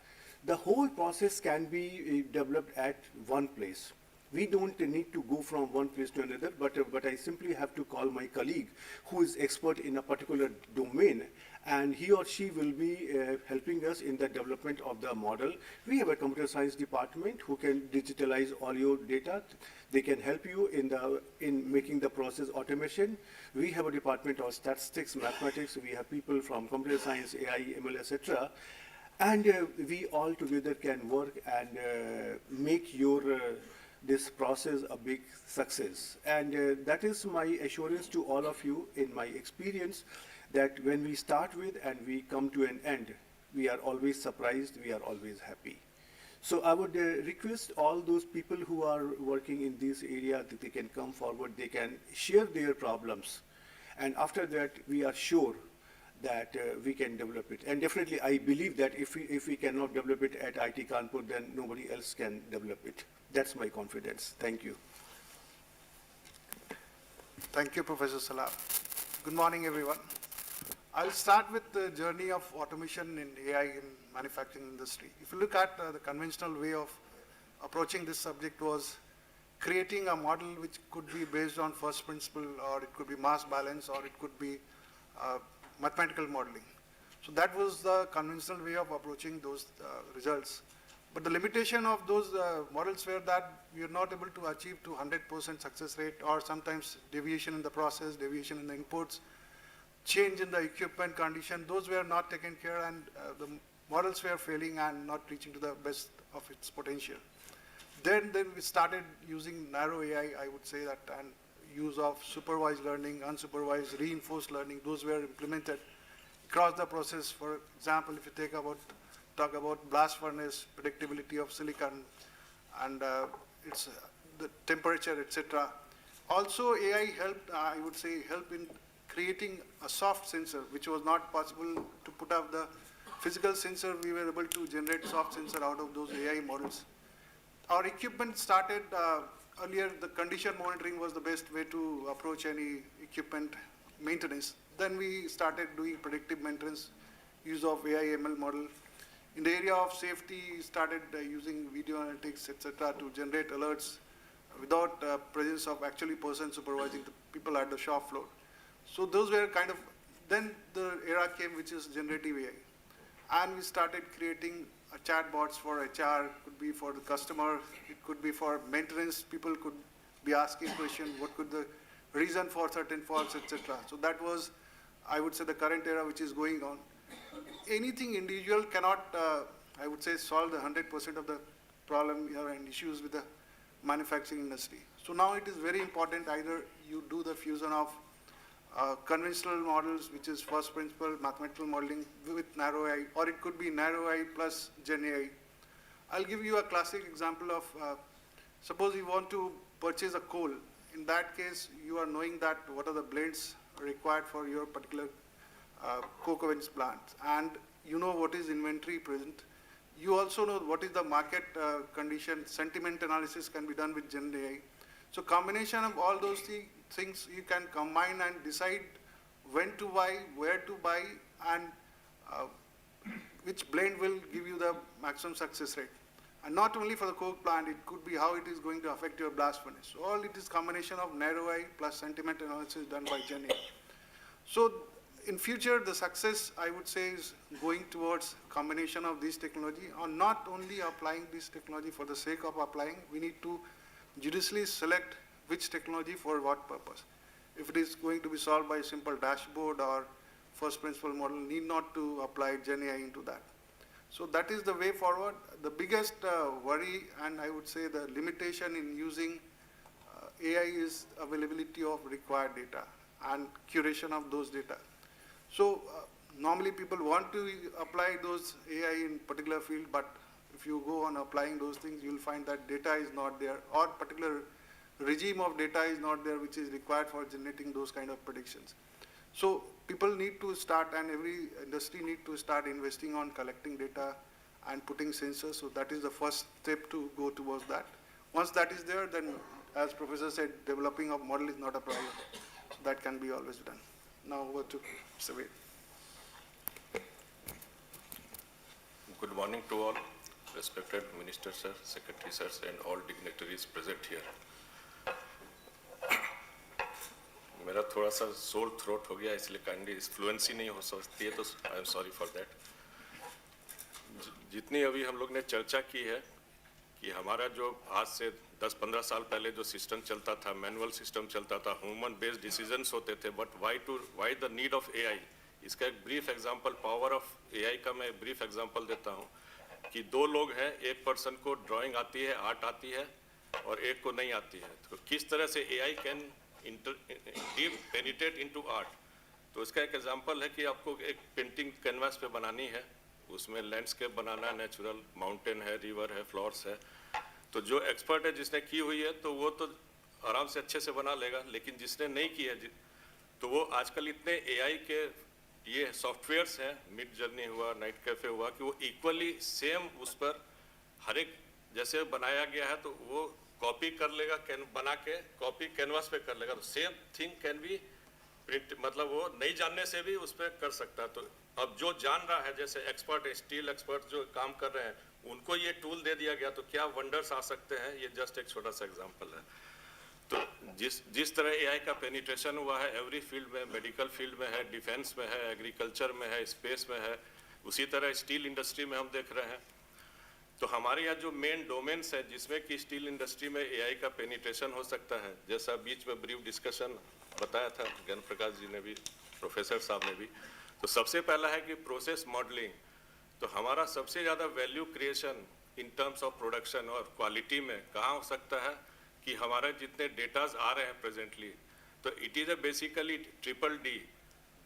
the whole process can be developed at one place. We don't need to go from one place to another, but I simply have to call my colleague who is expert in a particular domain, and he or she will be helping us in the development of the model. We have a computer science department who can digitalize all your data. They can help you in making the process automation. We have a department of statistics, mathematics. We have people from computer science, AI, ML, etc. And we all together can work and make your this process a big success. And that is my assurance to all of you in my experience, that when we start with and we come to an end, we are always surprised, we are always happy. So I would request all those people who are working in this area that they can come forward, they can share their problems. And after that, we are sure that we can develop it. And definitely, I believe that if we cannot develop it at IIT Kanpur, then nobody else can develop it. That's my confidence. Thank you. Thank you, Professor Salam. Good morning, everyone. I'll start with the journey of automation in AI in manufacturing industry. If you look at the conventional way of approaching this subject was creating a model which could be based on first principle, or it could be mass balance, or it could be mathematical modeling. So that was the conventional way of approaching those results. But the limitation of those models were that we are not able to achieve to 100% success rate, or sometimes deviation in the process, deviation in the inputs, change in the equipment condition. Those were not taken care, and the models were failing and not reaching to the best of its potential. Then we started using narrow AI, I would say that, and use of supervised learning, unsupervised, reinforced learning. Those were implemented across the process. For example, if you talk about blast furnace, predictability of silicon, and its the temperature, etc. Also, AI helped, I would say, help in creating a soft sensor, which was not possible to put up the physical sensor. We were able to generate soft sensor out of those AI models. Our equipment started earlier. The condition monitoring was the best way to approach any equipment maintenance. Then we started doing predictive maintenance, use of AI ML model. In the area of safety, started using video analytics, etc., to generate alerts without presence of actually person supervising the people at the shop floor. So those were kind of, then the era came which is generative AI. And we started creating chatbots for HR, could be for the customer, it could be for maintenance. People could be asking questions, what could the reason for certain faults, etc. So that was, I would say, the current era which is going on. Anything individual cannot, I would say, solve the 100% of the problem and issues with the manufacturing industry. So now it is very important either you do the fusion of conventional models, which is first principle mathematical modeling with narrow AI, or it could be narrow AI plus Gen AI. I'll give you a classic example of, suppose you want to purchase a coal. In that case, you are knowing that what are the blends required for your particular coke ovens plant, and you know what is inventory present. You also know what is the market condition. Sentiment analysis can be done with Gen AI. So combination of all those things you can combine and decide when to buy, where to buy, and which blend will give you the maximum success rate. And not only for the coke plant, it could be how it is going to affect your blast furnace. So all it is combination of narrow AI plus sentiment analysis done by Gen AI. So in future, the success, I would say, is going towards combination of these technology, or not only applying this technology for the sake of applying. We need to judiciously select which technology for what purpose. If it is going to be solved by a simple dashboard or first principle model, need not to apply Gen AI into that. So that is the way forward. The biggest worry, and I would say the limitation in using AI, is availability of required data and curation of those data. So normally people want to apply those AI in particular field, but if you go on applying those things, you'll find that data is not there, or particular regime of data is not there which is required for generating those kind of predictions. So people need to start, and every industry need to start investing on collecting data and putting sensors. So that is the first step to go towards that. Once that is there, then as Professor said, developing a model is not a problem. So that can be always done. Now over to Shivir. Good morning to all, respected Minister Sir, Secretary Sirs, and all dignitaries present here. मेरा थोड़ा सा soul throat हो गया, इसलिए kindly fluency नहीं हो सकती है, तो I am sorry for that. जितनी अभी हम लोग ने चर्चा की है कि हमारा जो आज से 10-15 साल पहले जो सिस्टम चलता था, मैनुअल सिस्टम चलता था, ह्यूमन बेस्ड डिसीजंस होते थे, but why the need of AI. इसका एक brief example, power of AI का मैं ब्रीफ एग्जांपल देता हूँ कि दो लोग हैं, एक पर्सन को ड्राइंग आती है, आर्ट आती है, और एक को नहीं आती है, तो किस तरह से AI can deep penetrate into art. तो इसका एक एग्जांपल है कि आपको एक पेंटिंग कैनवास पे बनानी है, उसमें लैंडस्केप बनाना, नेचुरल माउंटेन है, रिवर है, फ्लावर्स है, तो जो एक्सपर्ट है जिसने की हुई है तो वो तो आराम से अच्छे से बना लेगा, लेकिन जिसने नहीं की है तो वो आजकल इतने एआई के ये सॉफ्टवेयर्स हैं, मिड जर्नी हुआ, नाइट कैफे हुआ, कि वो इक्वली सेम उस पर हर एक जैसे बनाया गया है तो वो कॉपी कर लेगा, बना के कॉपी कैनवास पे कर लेगा, तो same thing can be print, मतलब वो नहीं जानने से भी उस पर कर सकता है। तो अब जो जान रहा है, जैसे एक्सपर्ट, स्टील एक्सपर्ट जो काम कर रहे हैं, उनको ये टूल दे दिया गया, तो क्या वंडर्स आ सकते हैं। ये जस्ट एक छोटा सा एग्जांपल है। तो जिस तरह एआई का पेनिट्रेशन हुआ है एवरी फील्ड में, मेडिकल फील्ड में है, डिफेंस में है, एग्रीकल्चर में है, स्पेस में है, उसी तरह स्टील इंडस्ट्री में हम देख रहे हैं। तो हमारे यहाँ जो मेन डोमेन्स है जिसमें कि स्टील इंडस्ट्री में एआई का पेनिट्रेशन हो सकता है, जैसा बीच में ब्रीफ डिस्कशन बताया था ज्ञान प्रकाश जी ने भी, प्रोफेसर साहब ने भी, तो सबसे पहला है कि प्रोसेस मॉडलिंग। तो हमारा सबसे ज़्यादा value creation in terms of production और क्वालिटी में कहाँ हो सकता है कि हमारे जितने डेटाज आ रहे हैं प्रेजेंटली, तो it is a basically DDD,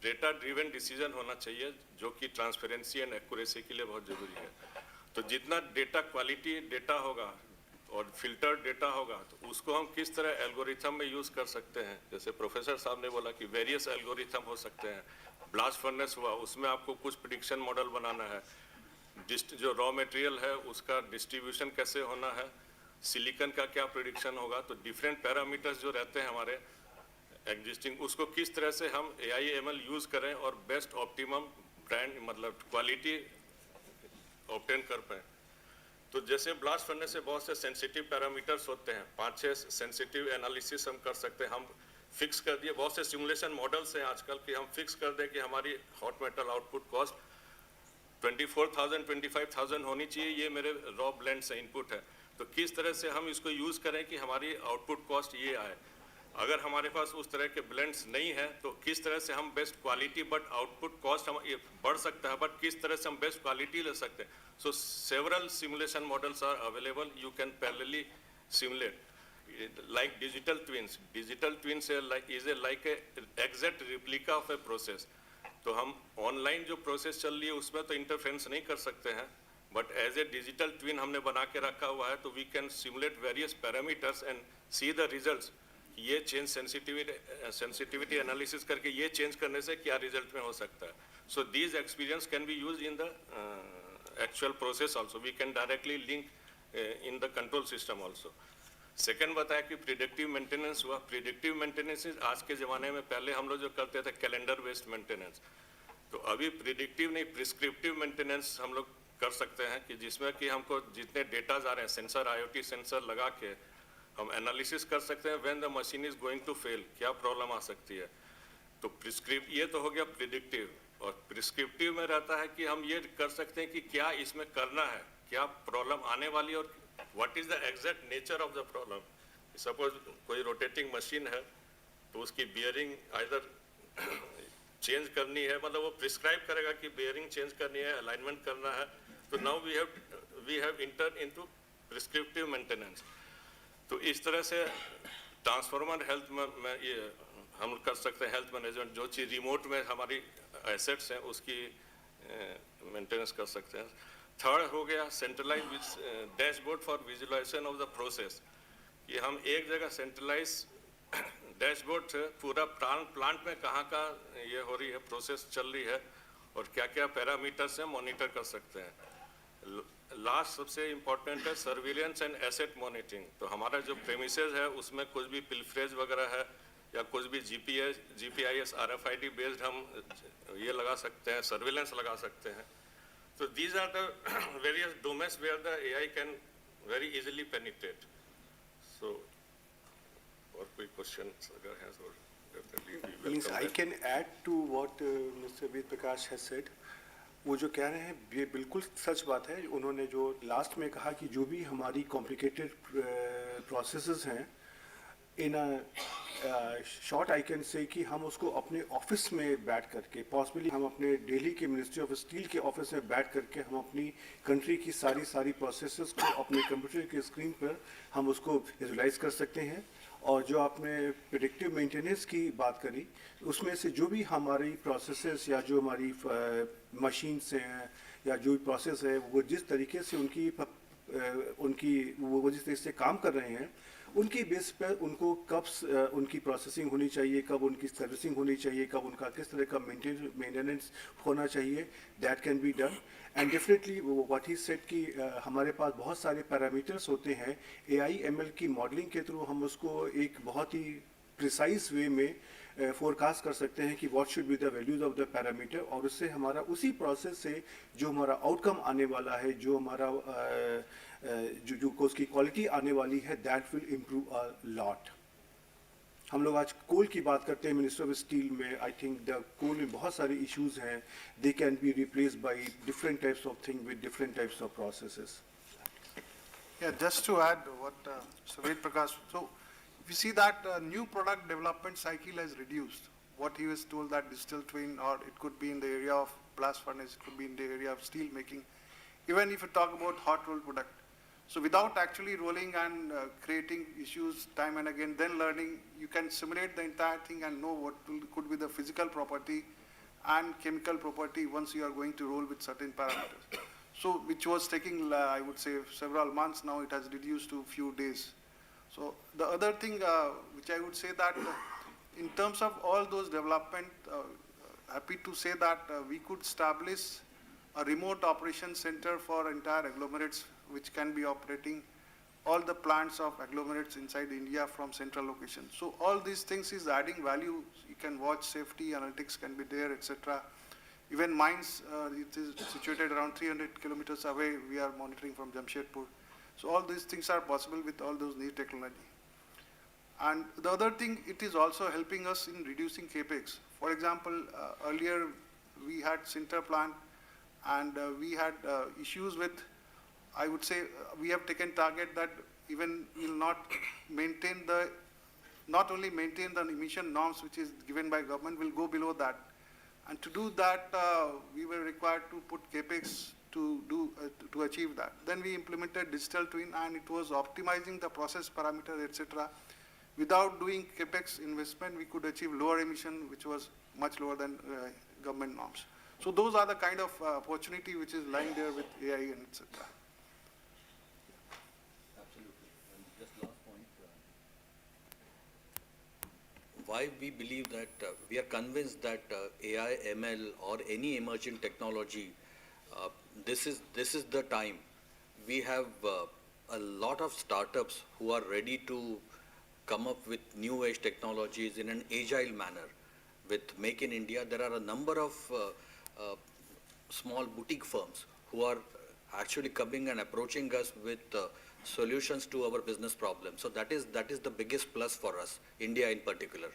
data driven decision होना चाहिए, जो कि ट्रांसपेरेंसी एंड एक्यूरेसी के लिए बहुत ज़रूरी है। तो जितना डेटा क्वालिटी डेटा होगा और फिल्टर डेटा होगा, तो उसको हम किस तरह एल्गोरिथम में यूज़ कर सकते हैं। जैसे प्रोफेसर साहब ने बोला कि वेरियस एल्गोरिथम हो सकते हैं। ब्लास्ट फर्नेस हुआ, उसमें आपको कुछ प्रिडिक्शन मॉडल बनाना है, जो रॉ मटेरियल है उसका डिस्ट्रीब्यूशन कैसे होना है, सिलिकॉन का क्या प्रिडिक्शन होगा, तो डिफरेंट पैरामीटर्स जो रहते हैं हमारे एग्जिस्टिंग, उसको किस तरह से हम AI/ML यूज़ करें और बेस्ट ऑप्टिमम ब्रांड मतलब क्वालिटी ऑब्टेन कर पाएँ। तो जैसे ब्लास्ट फर्नेस से बहुत से सेंसिटिव पैरामीटर्स होते हैं, 5-6 सेंसिटिव एनालिसिस हम कर सकते हैं। हम फिक्स कर दिए, बहुत से सिमुलेशन मॉडल्स हैं आजकल कि हम फिक्स कर दें कि हमारी हॉट मेटल आउटपुट कॉस्ट 24,000-25,000 होनी चाहिए, ये मेरे रॉ ब्लेंड से इनपुट है। तो किस तरह से हम इसको यूज़ करें कि हमारी आउटपुट कॉस्ट ये आए। अगर हमारे पास उस तरह के ब्लेंड्स नहीं है तो किस तरह से हम best quality but output cost हम ये बढ़ सकता है, बट किस तरह से हम बेस्ट क्वालिटी ले सकते हैं। So several simulation models are available, you can parallelly simulate like digital twins is like a exact replica of a process। तो हम ऑनलाइन जो प्रोसेस चल रही है उसमें तो इंटरफेरेंस नहीं कर सकते हैं, but as a digital twin हमने बना के रखा हुआ है, तो we can simulate various parameters and see the results. ये चेंज सेंसिटिविटी एनालिसिस करके ये चेंज करने से क्या रिजल्ट में हो सकता है। So these experience can be use in the actual process also, we can directly link in the control system also. Second बताया कि प्रिडिक्टिव मेंटेनेंस हुआ। प्रिडिक्टिव मेंटेनेंस आज के ज़माने में, पहले हम लोग जो करते थे कैलेंडर बेस्ड मेंटेनेंस, तो अभी प्रिडिक्टिव नहीं प्रिस्क्रिप्टिव मेंटेनेंस हम लोग कर सकते हैं कि जिसमें कि हमको जितने डेटाज आ रहे हैं, सेंसर IoT सेंसर लगा के हम एनालिसिस कर सकते हैं when the machine is going to fail, क्या प्रॉब्लम आ सकती है। तो ये तो हो गया प्रिडिक्टिव। और प्रिस्क्रिप्टिव में रहता है कि हम ये कर सकते हैं कि क्या इसमें करना है, क्या प्रॉब्लम आने वाली, और what is the exact nature of the problem. Suppose कोई रोटेटिंग मशीन है तो उसकी बियरिंग आइदर चेंज करनी है, मतलब वो प्रिस्क्राइब करेगा कि बियरिंग चेंज करनी है, अलाइनमेंट करना है। तो now we have enter into prescriptive maintenance. तो इस तरह से ट्रांसफॉर्मर हेल्थ में ये हम कर सकते हैं, हेल्थ मैनेजमेंट, जो चीज़ रिमोट में हमारी एसेट्स हैं उसकी मेंटेनेंस कर सकते हैं। थर्ड हो गया centralise dashboard for visualisation of the process, कि हम एक जगह सेंट्रलाइज डैशबोर्ड से पूरा प्लांट में कहाँ ये हो रही है, प्रोसेस चल रही है, और क्या क्या पैरामीटर्स हैं मॉनिटर कर सकते हैं। लास्ट सबसे इम्पोर्टेंट है सर्विलेंस एंड एसेट मॉनिटरिंग। तो हमारा जो प्रेमिसेस है उसमें कुछ भी पिलफ्रेज वगैरह है या कुछ भी जीपीआईएस आरएफआईडी बेस्ड हम ये लगा सकते हैं, सर्विलेंस लगा सकते हैं। तो these are the various domains where the AI can very easily penetrate. So और कोई क्वेश्चन अगर है तो definitely we Means welcome I that. can add to what Mr. Ved Prakash has said. वो जो कह रहे हैं ये बिल्कुल सच बात है। उन्होंने जो लास्ट में कहा कि जो भी हमारी कॉम्प्लिकेटेड प्रोसेसेस हैं in short I can say कि हम उसको अपने ऑफिस में बैठ करके पॉसिबली हम अपने दिल्ली के मिनिस्ट्री ऑफ स्टील के ऑफिस में बैठ करके हम अपनी कंट्री की सारी प्रोसेसेस को अपने कंप्यूटर के स्क्रीन पर हम उसको विजुलाइज कर सकते हैं। और जो आपने प्रेडिक्टिव मेंटेनेंस की बात करी उसमें से जो भी हमारी प्रोसेसेस या जो हमारी मशीन्स हैं या जो प्रोसेस है वो जिस तरीके से वो जिस तरीके से काम कर रहे हैं उनकी बेस पर उनको कब उनकी प्रोसेसिंग होनी चाहिए, कब उनकी सर्विसिंग होनी चाहिए, कब उनका किस तरह का मेंटेनेंस होना चाहिए, that can be done. And definitely what he said कि हमारे पास बहुत सारे पैरामीटर्स होते हैं। एआई एमएल की मॉडलिंग के थ्रू हम उसको एक बहुत ही प्रिसाइज वे में फोरकास्ट कर सकते हैं कि what should be the values of the parameter, और उससे हमारा उसी प्रोसेस से जो हमारा आउटकम आने वाला है, जो हमारा जो उसकी क्वालिटी आने वाली है, that will improve a lot. हम लोग आज कोल की बात करते हैं मिनिस्टर ऑफ स्टील में। आई थिंक द कोल में बहुत सारे इश्यूज हैं, they can be replaced by different types of thing with different types of processes. Yeah, just to add what Mr. Ved Prakash, so we see that new product development cycle has reduced. What he was told that digital twin, or it could be in the area of blast furnace, it could be in the area of steel making, even if you talk about hot rolled product. So without actually rolling and creating issues time and again, then learning, you can simulate the entire thing and know what could be the physical property and chemical property once you are going to roll with certain parameters. So which was taking, I would say, several months, now it has reduced to few days. So the other thing which I would say that in terms of all those development, happy to say that we could establish a remote operation center for entire agglomerates which can be operating all the plants of agglomerates inside India from central location. So all these things is adding value. You can watch safety, analytics can be there, etc. Even mines, it is situated around 300 kilometers away. We are monitoring from Jamshedpur. So all these things are possible with all those new technology. And the other thing, it is also helping us in reducing capex. For example, earlier we had sinter plant, and we had issues with, I would say, we have taken target that even will not only maintain the emission norms which is given by government, will go below that. And to do that, we were required to put capex to achieve that. Then we implemented digital twin, and it was optimizing the process parameter, etc. Without doing capex investment, we could achieve lower emission, which was much lower than government norms. So those are the kind of opportunity which is lying there with AI and etc. Absolutely. And just last point. Why we believe that we are convinced that AI, ML, or any emerging technology, this is the time. We have a lot of startups who are ready to come up with new age technologies in an agile manner. With Make in India, there are a number of small boutique firms who are actually coming and approaching us with solutions to our business problems. So that is the biggest plus for us, India in particular.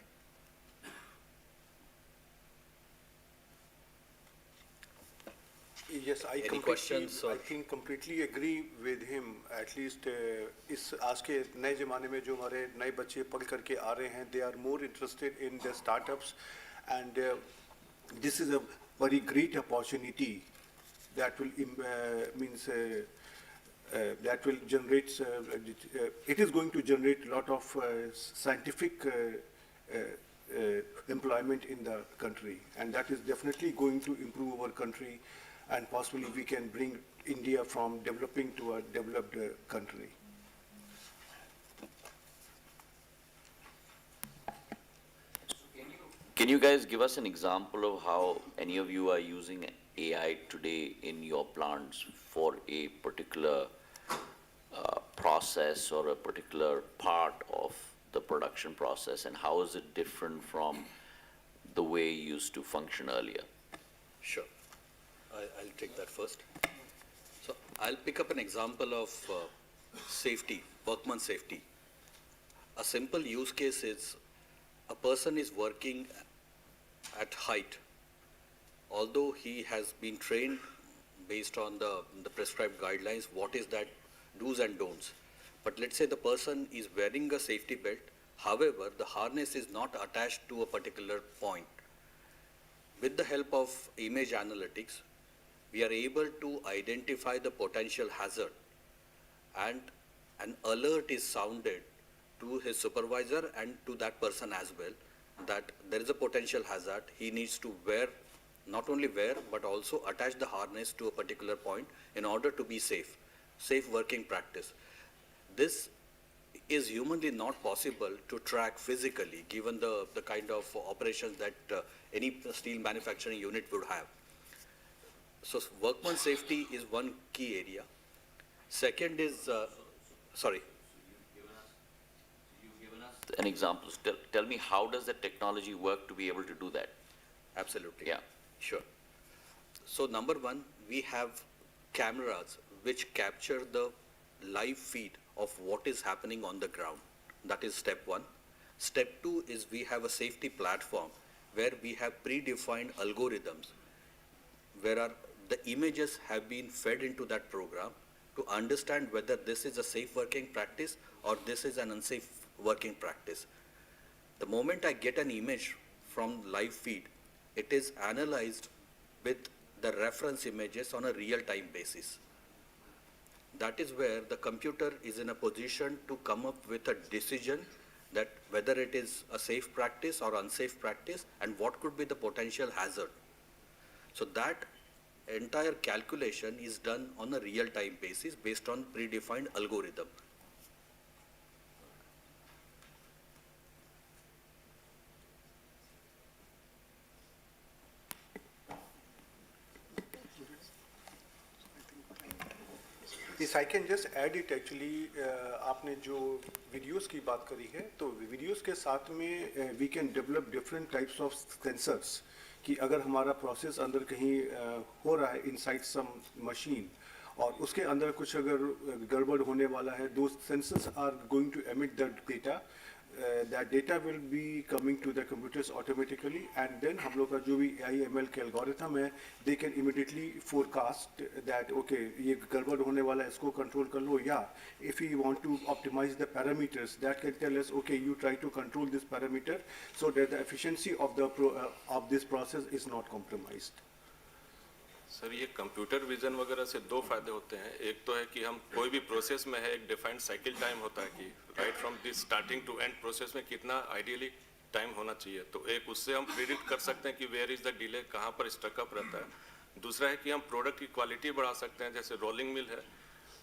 Yes, I Any questions, or- completely agree with him. At least इस आज के नए ज़माने में जो हमारे नए बच्चे पढ़ करके आ रहे हैं, they are more interested in the startups, and this is a very great opportunity that will that will generate. It is going to generate a lot of scientific employment in the country, and that is definitely going to improve our country. And possibly we can bring India from developing to a developed country. Can you guys give us an example of how any of you are using AI today in your plants for a particular process or a particular part of the production process, and how is it different from the way it used to function earlier? Sure. I'll take that first. So I'll pick up an example of safety, workman safety. A simple use case is a person is working at height. Although he has been trained based on the prescribed guidelines, what is that do's and don'ts. But let's say the person is wearing a safety belt, however, the harness is not attached to a particular point. With the help of image analytics, we are able to identify the potential hazard, and an alert is sounded to his supervisor and to that person as well that there is a potential hazard. He needs to not only wear but also attach the harness to a particular point in order to be safe working practice. This is humanly not possible to track physically given the kind of operations that any steel manufacturing unit would have. So workman safety is one key area. Second is, sorry. You've given us an example. Tell me, how does the technology work to be able to do that? Absolutely. Yeah. Sure. So number one, we have cameras which capture the live feed of what is happening on the ground. That is step one. Step two is we have a safety platform where we have predefined algorithms where the images have been fed into that program to understand whether this is a safe working practice or this is an unsafe working practice. The moment I get an image from live feed, it is analyzed with the reference images on a real-time basis. That is where the computer is in a position to come up with a decision that whether it is a safe practice or unsafe practice and what could be the potential hazard. So that entire calculation is done on a real-time basis based on predefined algorithm. Yes, I can just add it actually. आपने जो videos की बात करी है, तो videos के साथ में we can develop different types of sensors. कि अगर हमारा process अंदर कहीं हो रहा है inside some machine और उसके अंदर कुछ अगर गड़बड़ होने वाला है, those sensors are going to emit that data. That data will be coming to the computers automatically, and then हम लोग का जो भी AI/ML के algorithm है, they can immediately forecast that okay ये गड़बड़ होने वाला है, इसको control कर लो, या if we want to optimize the parameters, that can tell us okay you try to control this parameter so that the efficiency of this process is not compromised. Sir ये computer vision वगैरह से दो फायदे होते हैं. एक तो है कि हम कोई भी प्रोसेस में है, एक डिफाइंड साइकिल टाइम होता है कि right from this starting to end process में कितना आइडियली टाइम होना चाहिए. तो एक उससे हम प्रिडिक्ट कर सकते हैं कि वेयर इज द डिले, कहाँ पर स्टकअप रहता है. दूसरा है कि हम प्रोडक्ट की क्वालिटी बढ़ा सकते हैं. जैसे रोलिंग मिल है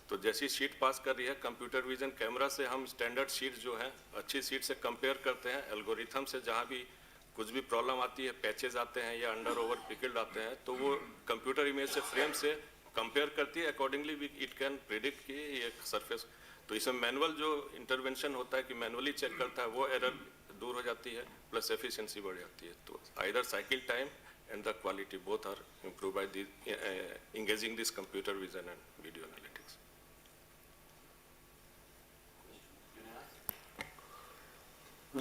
तो जैसी शीट पास कर रही है, कंप्यूटर विजन कैमरा से हम स्टैंडर्ड शीट जो है अच्छी शीट से कंपेयर करते हैं. एल्गोरिथम से जहाँ भी कुछ भी प्रॉब्लम आती है, पैचेज आते हैं या अंडर ओवर पिकल्ड आते हैं, तो वो कंप्यूटर इमेज से फ्रेम से कंपेयर करती है. अकॉर्डिंगली इट कैन प्रिडिक्ट कि ये सरफेस. तो इसमें मैनुअल जो इंटरवेंशन होता है कि मैनुअली चेक करता है, वो एरर दूर हो जाती है, प्लस एफिशिएंसी बढ़ जाती है. तो either cycle time and the quality both are improve by engaging this computer vision and video analytics.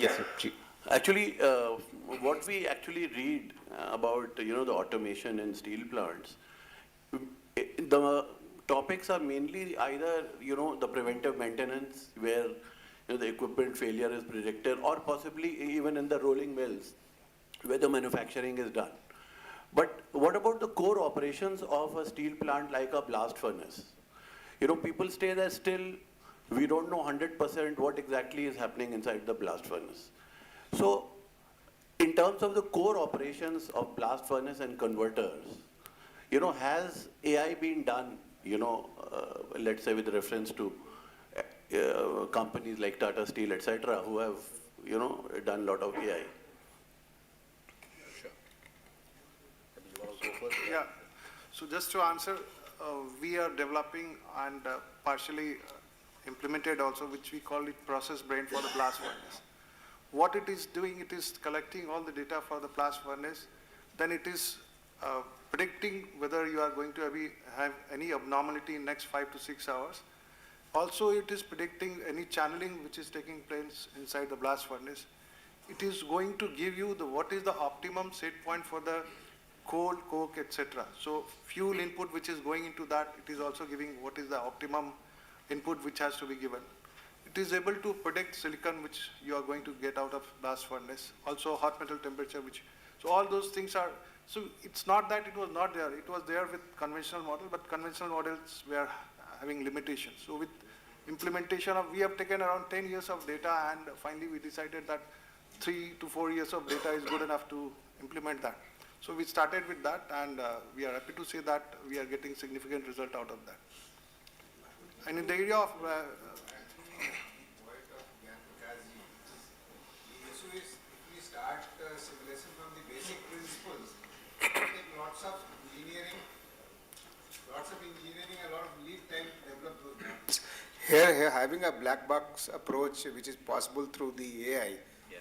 Yes, sir. Actually, what we actually read about, the automation in steel plants, the topics are mainly either, the preventive maintenance where, the equipment failure is predicted, or possibly even in the rolling mills where the manufacturing is done. But what about the core operations of a steel plant like a blast furnace? People say that still we don't know 100% what exactly is happening inside the blast furnace. So, in terms of the core operations of blast furnace and converters, has AI been done, let's say with reference to companies like Tata Steel, etc., who have, done a lot of AI? Sure. You want to go first? Yeah. So just to answer, we are developing and partially implemented also, which we call it process brain for the blast furnace. What it is doing, it is collecting all the data for the blast furnace, then it is predicting whether you are going to have any abnormality in next 5 to 6 hours. Also, it is predicting any channeling which is taking place inside the blast furnace. It is going to give you what is the optimum set point for the coal, coke, etc. So fuel input which is going into that, it is also giving what is the optimum input which has to be given. It is able to predict silicon which you are going to get out of blast furnace. Also hot metal temperature so all those things are, so it's not that it was not there. It was there with conventional model, but conventional models were having limitations. So with implementation we have taken around 10 years of data, and finally we decided that 3 to 4 years of data is good enough to implement that. So we started with that, and we are happy to say that we are getting significant result out of that. And in the area of The issue is, if we start simulation from the basic principles, it will take lots of engineering, and a lot of lead time to develop those models. Here, having a black box approach, which is possible through the AI,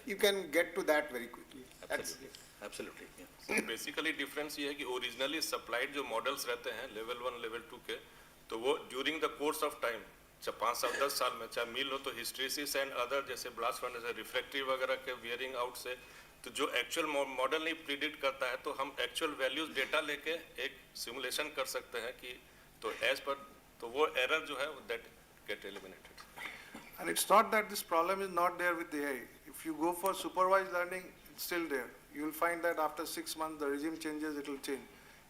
you can get to that very quickly. Absolutely. Yeah. So basically difference ये है कि originally supplied जो models रहते हैं level 1 level 2 के, तो वो during the course of time चाहे 5 साल 10 साल में चाहे मिल हो तो हिस्ट्रीसिस एंड अदर जैसे ब्लास्ट फर्नेस है रिफ्रैक्टरी वगैरह के वियरिंग आउट से, तो जो एक्चुअल मॉडल नहीं प्रिडिक्ट करता है तो हम एक्चुअल वैल्यूज डेटा लेके एक सिमुलेशन कर सकते हैं कि तो एज पर तो वो एरर जो है that get eliminated. And it's not that this problem is not there with the AI. If you go for supervised learning, it's still there. You will find that after 6 months, the regime changes, it will change.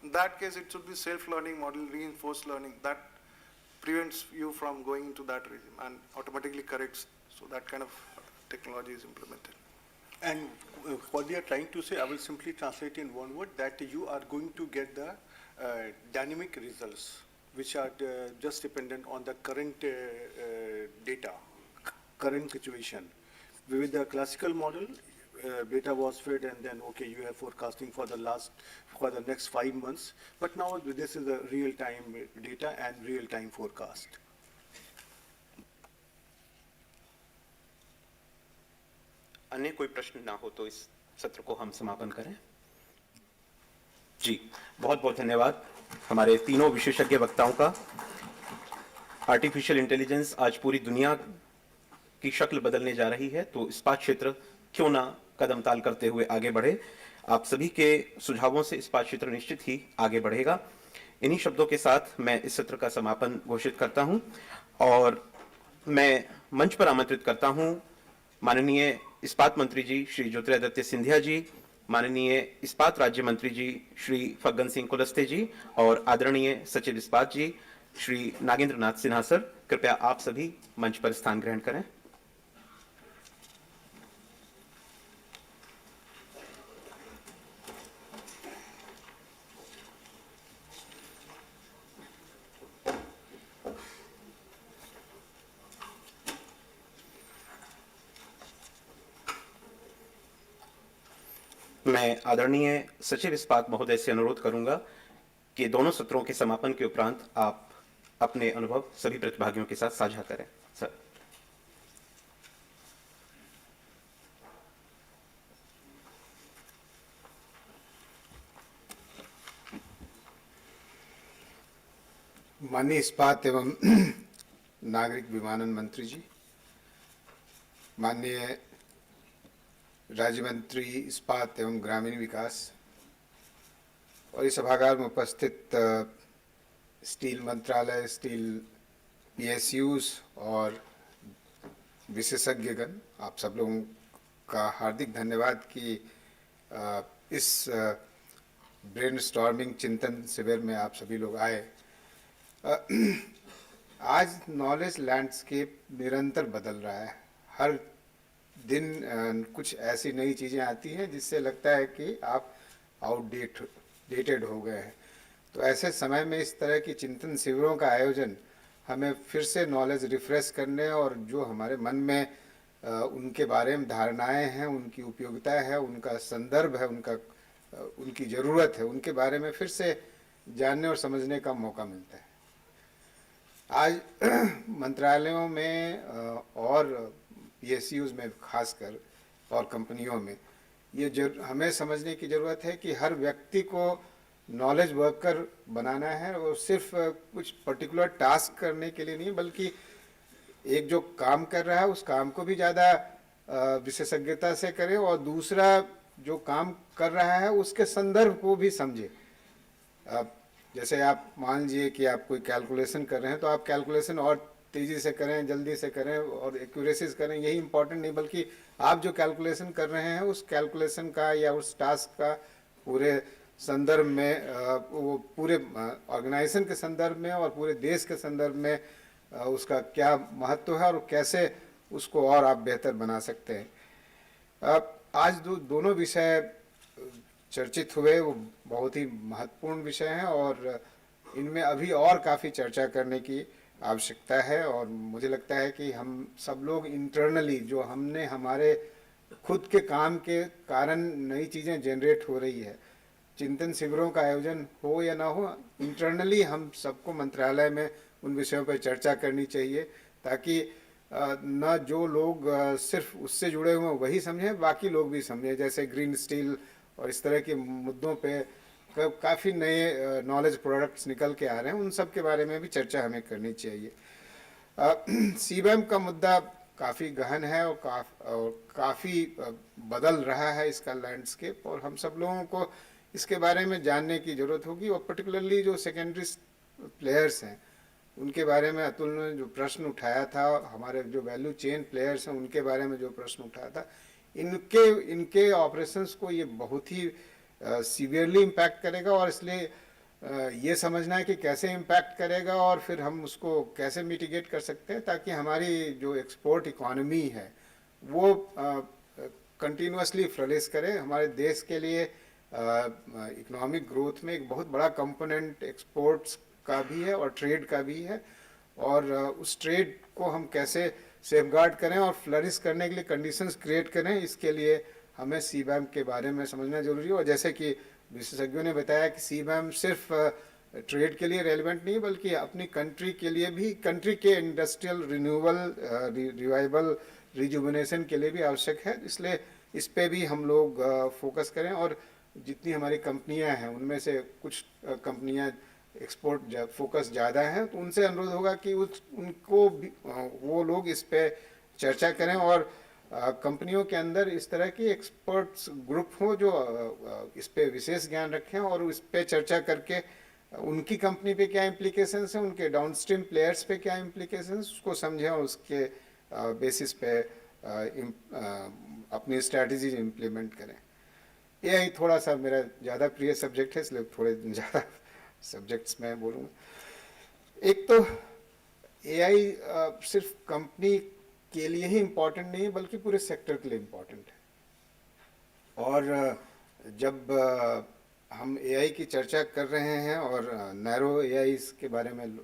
In that case, it should be self-learning model, reinforced learning. That prevents you from going into that regime and automatically corrects. So that kind of technology is implemented. And what they are trying to say, I will simply translate in one word, that you are going to get the dynamic results, which are just dependent on the current data, current situation. With the classical model, data was fed and then, okay, you have forecasting for the next 5 months. But now this is a real-time data and real-time forecast. अन्य कोई प्रश्न ना हो तो इस सत्र को हम समापन करें. जी, बहुत बहुत धन्यवाद हमारे तीनों विशेषज्ञ वक्ताओं का. आर्टिफिशियल इंटेलिजेंस आज पूरी दुनिया की शक्ल बदलने जा रही है, तो इस्पात क्षेत्र क्यों ना कदम ताल करते हुए आगे बढ़े. आप सभी के सुझावों से इस्पात क्षेत्र निश्चित ही आगे बढ़ेगा. इन्हीं शब्दों के साथ मैं इस सत्र का समापन घोषित करता हूं और मैं मंच पर आमंत्रित करता हूं माननीय इस्पात मंत्री जी श्री ज्योतिरादित्य सिंधिया जी, माननीय इस्पात राज्य मंत्री जी श्री फग्गन सिंह कुलस्ते जी और आदरणीय सचिव इस्पात जी श्री नागेंद्र नाथ सिन्हा सर. कृपया आप सभी मंच पर स्थान ग्रहण करें. मैं आदरणीय सचिव इस्पात महोदय से अनुरोध करूंगा कि दोनों सत्रों के समापन के उपरांत आप अपने अनुभव सभी प्रतिभागियों के साथ साझा करें. सर. माननीय इस्पात एवं नागरिक विमानन मंत्री जी, माननीय राज्य मंत्री इस्पात एवं ग्रामीण विकास और इस सभागार में उपस्थित स्टील मंत्रालय, स्टील पीएसयूज और विशेषज्ञगण, आप सब लोगों का हार्दिक धन्यवाद कि इस ब्रेनस्टॉर्मिंग चिंतन शिविर में आप सभी लोग आए. आज नॉलेज लैंडस्केप निरंतर बदल रहा है. हर दिन कुछ ऐसी नई चीज़ें आती हैं जिससे लगता है कि आप आउटडेटेड हो गए हैं. तो ऐसे समय में इस तरह की चिंतन शिविरों का आयोजन हमें फिर से नॉलेज रिफ्रेश करने और जो हमारे मन में उनके बारे में धारणाएं हैं, उनकी उपयोगिता है, उनका संदर्भ है, उनकी ज़रूरत है, उनके बारे में फिर से जानने और समझने का मौका मिलता है। आज मंत्रालयों में और PSUs में खासकर और कंपनियों में ये हमें समझने की ज़रूरत है कि हर व्यक्ति को नॉलेज वर्कर बनाना है, और सिर्फ कुछ पर्टिकुलर टास्क करने के लिए नहीं, बल्कि एक जो काम कर रहा है उस काम को भी ज़्यादा विशेषज्ञता से करे, और दूसरा जो काम कर रहा है उसके संदर्भ को भी समझे। जैसे आप मान लीजिए कि आप कोई कैलकुलेशन कर रहे हैं, तो आप कैलकुलेशन और तेज़ी से करें, जल्दी से करें और एक्यूरेसी से करें, यही इम्पोर्टेंट नहीं, बल्कि आप जो कैलकुलेशन कर रहे हैं उस कैलकुलेशन का या उस टास्क का पूरे संदर्भ में, वो पूरे ऑर्गेनाइजेशन के संदर्भ में और पूरे देश के संदर्भ में उसका क्या महत्व है और कैसे उसको और आप बेहतर बना सकते हैं। आज दोनों विषय चर्चित हुए, वो बहुत ही महत्वपूर्ण विषय हैं और इनमें अभी और काफ़ी चर्चा करने की आवश्यकता है। और मुझे लगता है कि हम सब लोग इंटरनली जो हमने हमारे खुद के काम के कारण नई चीज़ें जनरेट हो रही है, चिंतन शिविरों का आयोजन हो या ना हो, इंटरनली हम सबको मंत्रालय में उन विषयों पर चर्चा करनी चाहिए, ताकि न जो लोग सिर्फ उससे जुड़े हुए हैं वही समझें, बाकी लोग भी समझें। जैसे ग्रीन स्टील और इस तरह के मुद्दों पे काफ़ी नए नॉलेज प्रोडक्ट्स निकल के आ रहे हैं, उन सब के बारे में भी चर्चा हमें करनी चाहिए। सीबैम का मुद्दा काफ़ी गहन है और काफ़ी बदल रहा है इसका लैंडस्केप, और हम सब लोगों को इसके बारे में जानने की ज़रूरत होगी। और पर्टिकुलरली जो सेकेंडरी प्लेयर्स हैं उनके बारे में अतुल ने जो प्रश्न उठाया था, हमारे जो वैल्यू चेन प्लेयर्स हैं उनके बारे में जो प्रश्न उठाया था, इनके ऑपरेशंस को ये बहुत ही सीवियरली इम्पैक्ट करेगा। और इसलिए ये समझना है कि कैसे इम्पैक्ट करेगा और फिर हम उसको कैसे मिटिगेट कर सकते हैं, ताकि हमारी जो एक्सपोर्ट इकोनॉमी है वो कंटिन्यूसली फ्लरिश करे। हमारे देश के लिए इकोनॉमिक ग्रोथ में एक बहुत बड़ा कंपोनेंट एक्सपोर्ट्स का भी है और ट्रेड का भी है, और उस ट्रेड को हम कैसे सेफगार्ड करें और फ्लरिश करने के लिए कंडीशंस क्रिएट करें, इसके लिए हमें सीबैम के बारे में समझना जरूरी है। और जैसे कि विशेषज्ञों ने बताया कि सीबैम सिर्फ ट्रेड के लिए रेलिवेंट नहीं, बल्कि अपनी कंट्री के लिए भी, कंट्री के इंडस्ट्रियल रिवाइवल रिजुविनेशन के लिए भी आवश्यक है। इसलिए इस पे भी हम लोग फोकस करें, और जितनी हमारी कंपनियां हैं उनमें से कुछ कंपनियां एक्सपोर्ट फोकस ज़्यादा है, तो उनसे अनुरोध होगा कि उनको भी वो लोग इस पे चर्चा करें, और कंपनियों के अंदर इस तरह की एक्सपर्ट्स ग्रुप हो जो इस पे विशेष ज्ञान रखें, और इस पे चर्चा करके उनकी कंपनी पे क्या इम्प्लीकेशंस हैं, उनके डाउनस्ट्रीम प्लेयर्स पे क्या इम्प्लीकेशंस, उसको समझें और उसके बेसिस पे अपनी स्ट्रैटेजी इम्प्लीमेंट करें। यही थोड़ा सा मेरा ज़्यादा प्रिय सब्जेक्ट है, इसलिए थोड़े ज़्यादा सब्जेक्ट्स में बोलूँगा। एक तो AI सिर्फ कंपनी के लिए ही इम्पोर्टेंट नहीं है, बल्कि पूरे सेक्टर के लिए इम्पोर्टेंट है। और जब हम AI की चर्चा कर रहे हैं और नैरो AI के बारे में,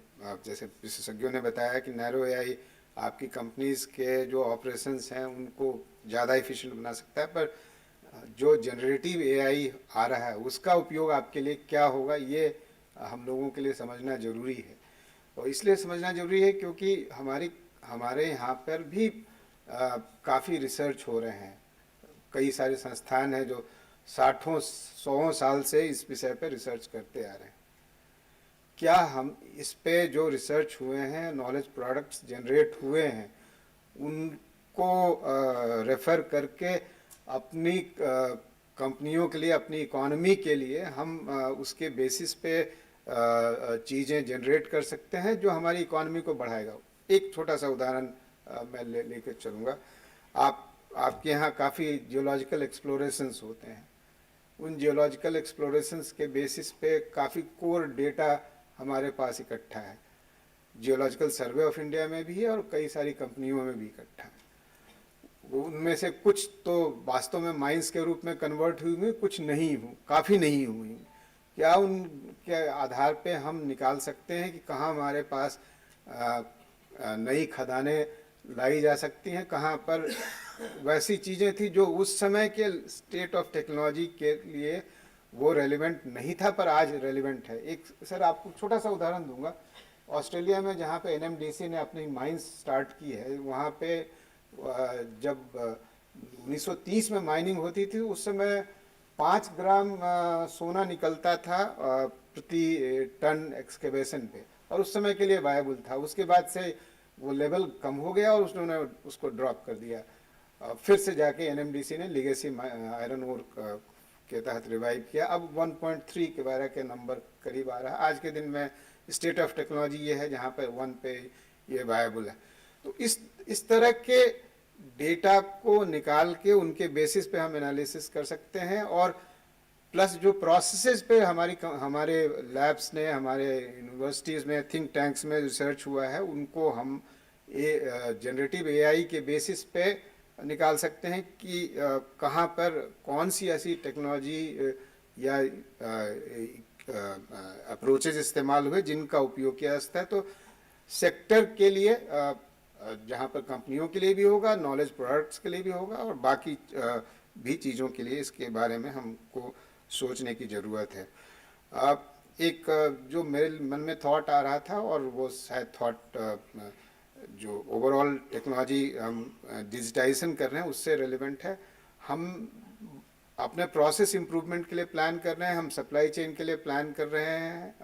जैसे विशेषज्ञों ने बताया कि नैरो AI आपकी कंपनीज के जो ऑपरेशंस हैं उनको ज़्यादा एफिशिएंट बना सकता है, पर जो जनरेटिव AI आ रहा है उसका उपयोग आपके लिए क्या होगा, ये हम लोगों के लिए समझना ज़रूरी है। और इसलिए समझना ज़रूरी है क्योंकि हमारे यहाँ पर भी काफ़ी रिसर्च हो रहे हैं। कई सारे संस्थान हैं जो 60-100 साल से इस विषय पर रिसर्च करते आ रहे हैं। क्या हम इस पे जो रिसर्च हुए हैं, नॉलेज प्रोडक्ट्स जनरेट हुए हैं, उनको रेफ़र करके अपनी कंपनियों के लिए, अपनी इकोनॉमी के लिए हम उसके बेसिस पे चीज़ें जनरेट कर सकते हैं जो हमारी इकोनॉमी को बढ़ाएगा। एक छोटा सा उदाहरण मैं लेकर चलूँगा। आपके यहाँ काफ़ी जियोलॉजिकल एक्सप्लोरेशंस होते हैं। उन जियोलॉजिकल एक्सप्लोरेशंस के बेसिस पे काफ़ी कोर डेटा हमारे पास इकट्ठा है। जियोलॉजिकल सर्वे ऑफ इंडिया में भी है और कई सारी कंपनियों में भी इकट्ठा है। उनमें से कुछ तो वास्तव में माइंस के रूप में कन्वर्ट हुई हुई, कुछ नहीं हुई, काफ़ी नहीं हुई। क्या उनके आधार पे हम निकाल सकते हैं कि कहाँ हमारे पास नई खदानें लाई जा सकती हैं, कहाँ पर वैसी चीज़ें थी जो उस समय के स्टेट ऑफ टेक्नोलॉजी के लिए वो रेलिवेंट नहीं था पर आज रेलिवेंट है। एक सर आपको छोटा सा उदाहरण दूंगा, ऑस्ट्रेलिया में जहाँ पे एनएमडीसी ने अपनी माइंस स्टार्ट की है, वहाँ पे जब 1930 में माइनिंग होती थी उस समय 5 ग्राम सोना निकलता था प्रति टन एक्सकेवेशन पे, और उस समय के लिए वायबल था। उसके बाद से वो लेवल कम हो गया और उन्होंने उसको ड्रॉप कर दिया। फिर से जाके एनएमडीसी ने लिगेसी आयरन ओर के तहत रिवाइव किया। अब 1.3 के बारे के नंबर करीब आ रहा है। आज के दिन में स्टेट ऑफ टेक्नोलॉजी ये है जहाँ पर 1 पे ये वायबल है। तो इस तरह के डेटा को निकाल के उनके बेसिस पे हम एनालिसिस कर सकते हैं, और प्लस जो प्रोसेसेस पे हमारे लैब्स ने, हमारे यूनिवर्सिटीज़ में, थिंक टैंक्स में रिसर्च हुआ है, उनको हम जनरेटिव एआई के बेसिस पे निकाल सकते हैं कि कहाँ पर कौन सी ऐसी टेक्नोलॉजी या अप्रोचेज इस्तेमाल हुए जिनका उपयोग किया जा सकता है। तो सेक्टर के लिए जहाँ पर कंपनियों के लिए भी होगा, नॉलेज प्रोडक्ट्स के लिए भी होगा, और बाकी भी चीज़ों के लिए इसके बारे में हमको सोचने की ज़रूरत है। एक जो मेरे मन में थॉट आ रहा था, और वो शायद थॉट जो ओवरऑल टेक्नोलॉजी हम डिजिटाइजेशन कर रहे हैं उससे रेलिवेंट है। हम अपने प्रोसेस इम्प्रूवमेंट के लिए प्लान कर रहे हैं, हम सप्लाई चेन के लिए प्लान कर रहे हैं,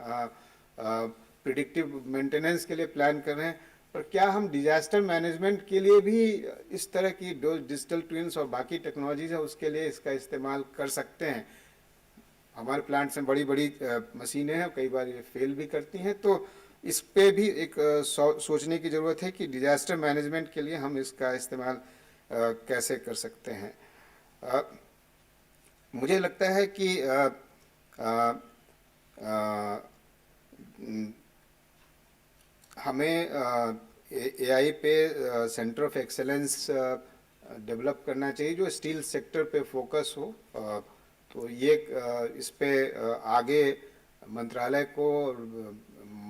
प्रिडिक्टिव मेंटेनेंस के लिए प्लान कर रहे हैं, पर क्या हम डिजास्टर मैनेजमेंट के लिए भी इस तरह की डिजिटल ट्विन्स और बाकी टेक्नोलॉजीज है उसके लिए इसका इस्तेमाल कर सकते हैं? हमारे प्लांट्स में बड़ी बड़ी मशीनें हैं, कई बार ये फेल भी करती हैं, तो इस पे भी एक सोचने की ज़रूरत है कि डिजास्टर मैनेजमेंट के लिए हम इसका इस्तेमाल कैसे कर सकते हैं। मुझे लगता है कि हमें एआई पे सेंटर ऑफ एक्सेलेंस डेवलप करना चाहिए जो स्टील सेक्टर पे फोकस हो। तो ये इस पे आगे मंत्रालय को,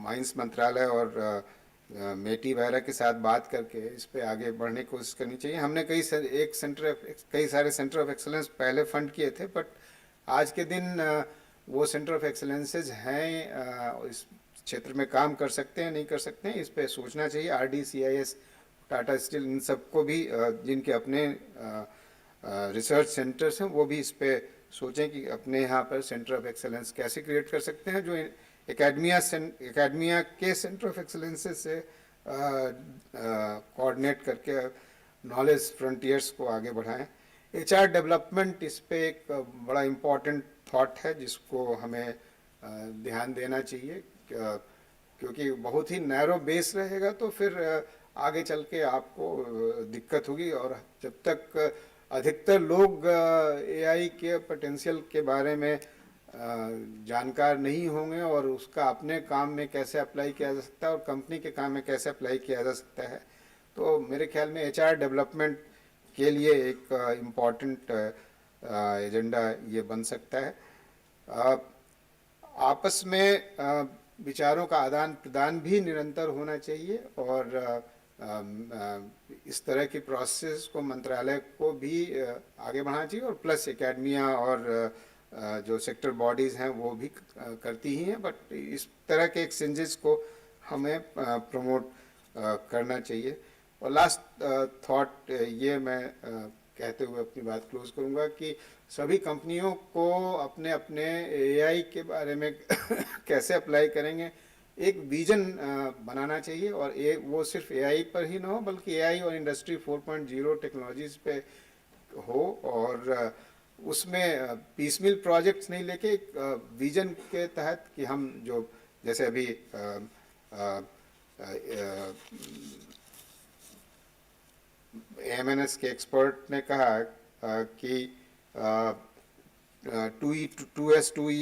माइंस मंत्रालय और मेटी वगैरह के साथ बात करके इस पे आगे बढ़ने की कोशिश करनी चाहिए। हमने कई सारे सेंटर ऑफ एक्सेलेंस पहले फंड किए थे, बट आज के दिन वो सेंटर ऑफ एक्सेलेंसेज हैं, इस क्षेत्र में काम कर सकते हैं नहीं कर सकते हैं, इस पे सोचना चाहिए। RDCIS, टाटा स्टील, इन सबको भी जिनके अपने रिसर्च सेंटर्स हैं वो भी इस पे सोचें कि अपने यहाँ पर सेंटर ऑफ एक्सेलेंस कैसे क्रिएट कर सकते हैं जो एकेडमिया के सेंटर ऑफ एक्सेलेंसेस से कोऑर्डिनेट करके नॉलेज फ्रंटियर्स को आगे बढ़ाएं। HR डेवलपमेंट इस पे एक बड़ा इम्पॉर्टेंट थॉट है जिसको हमें ध्यान देना चाहिए, क्योंकि बहुत ही नैरो बेस रहेगा तो फिर आगे चल के आपको दिक्कत होगी। और जब तक अधिकतर लोग AI के पोटेंशियल के बारे में जानकार नहीं होंगे और उसका अपने काम में कैसे अप्लाई किया जा सकता है और कंपनी के काम में कैसे अप्लाई किया जा सकता है, तो मेरे ख्याल में HR डेवलपमेंट के लिए एक इम्पॉर्टेंट एजेंडा ये बन सकता है। आपस में विचारों का आदान प्रदान भी निरंतर होना चाहिए, और इस तरह की प्रोसेस को मंत्रालय को भी आगे बढ़ाना चाहिए, और प्लस एकेडमिया और जो सेक्टर बॉडीज़ हैं वो भी करती ही हैं, बट इस तरह के एक्सचेंजेस को हमें प्रमोट करना चाहिए। और लास्ट थॉट ये मैं कहते हुए अपनी बात क्लोज करूँगा कि सभी कंपनियों को अपने अपने AI के बारे में कैसे अप्लाई करेंगे एक विजन बनाना चाहिए, और वो सिर्फ AI पर ही ना हो बल्कि AI और इंडस्ट्री 4.0 टेक्नोलॉजीज़ पे हो, और उसमें पीसमिल प्रोजेक्ट्स नहीं लेके एक विजन के तहत कि हम जो जैसे अभी AMNS के एक्सपर्ट ने कहा कि 2S2E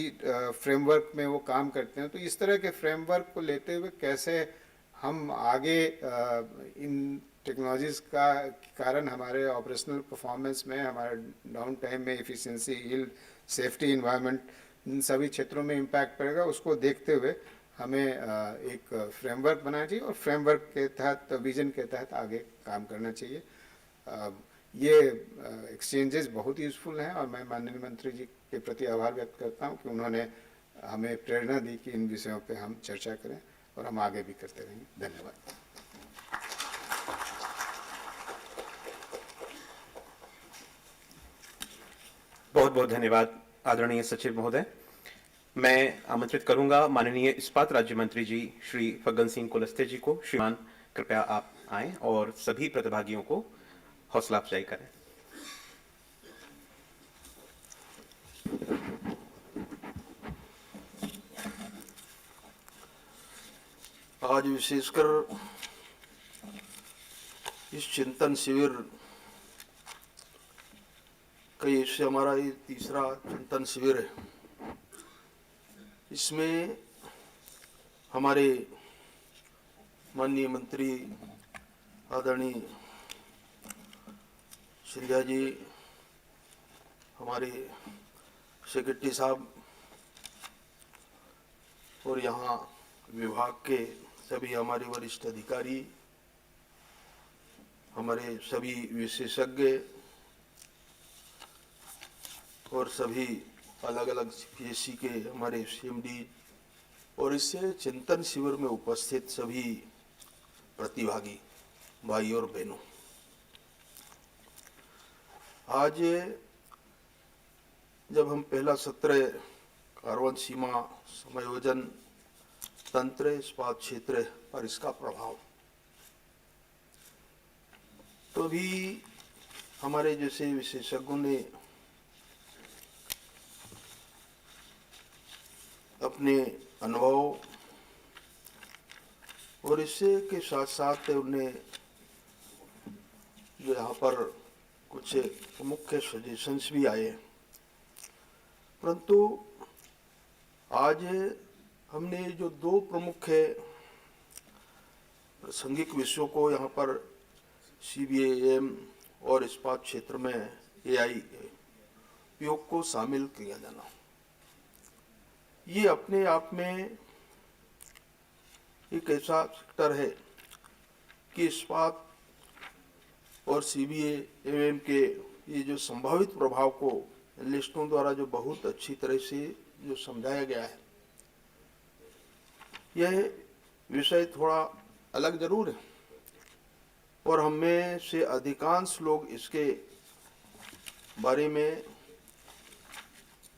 फ्रेमवर्क में वो काम करते हैं, तो इस तरह के फ्रेमवर्क को लेते हुए कैसे हम आगे इन टेक्नोलॉजीज़ का कारण हमारे ऑपरेशनल परफॉर्मेंस में, हमारे डाउन टाइम में, एफिशिएंसी, यील्ड, सेफ्टी, इन्वायरमेंट, इन सभी क्षेत्रों में इम्पैक्ट पड़ेगा, उसको देखते हुए हमें एक फ्रेमवर्क बनाना चाहिए और फ्रेमवर्क के तहत, विजन के तहत आगे काम करना चाहिए। ये एक्सचेंजेस बहुत यूज़फुल हैं और मैं माननीय मंत्री जी के प्रति आभार व्यक्त करता हूँ कि उन्होंने हमें प्रेरणा दी कि इन विषयों पे हम चर्चा करें और हम आगे भी करते रहेंगे। धन्यवाद। बहुत बहुत धन्यवाद आदरणीय सचिव महोदय। मैं आमंत्रित करूंगा माननीय इस्पात राज्य मंत्री जी श्री फग्गन सिंह कुलस्ते जी को। श्रीमान, कृपया आप आएं और सभी प्रतिभागियों को हौसला अफजाई करें। आज विशेषकर इस चिंतन शिविर कई इससे हमारा ये तीसरा चिंतन शिविर है। इसमें हमारे माननीय मंत्री आदरणीय सिंधिया जी, हमारे सेक्रेटरी साहब और यहाँ विभाग के सभी हमारे वरिष्ठ अधिकारी, हमारे सभी विशेषज्ञ और सभी अलग अलग पीएससी के हमारे सीएमडी और इससे चिंतन शिविर में उपस्थित सभी प्रतिभागी भाई और बहनों, आज जब हम पहला सत्र कार्बन सीमा समायोजन तंत्र इस्पात क्षेत्र पर इसका प्रभाव, तो भी हमारे जैसे विशेषज्ञों ने अपने अनुभव और इससे के साथ साथ उन्हें जो यहाँ पर कुछ मुख्य सजेशंस भी आए, परंतु आज हमने जो दो प्रमुख प्रासंगिक विषयों को यहाँ पर सीबीएम और इस्पात क्षेत्र में एआई उपयोग को शामिल किया जाना, ये अपने आप में एक ऐसा सेक्टर है कि इस्पात और सीबीएम के ये जो संभावित प्रभाव को एनालिस्टों द्वारा जो बहुत अच्छी तरह से जो समझाया गया है, यह विषय थोड़ा अलग जरूर है और हम में से अधिकांश लोग इसके बारे में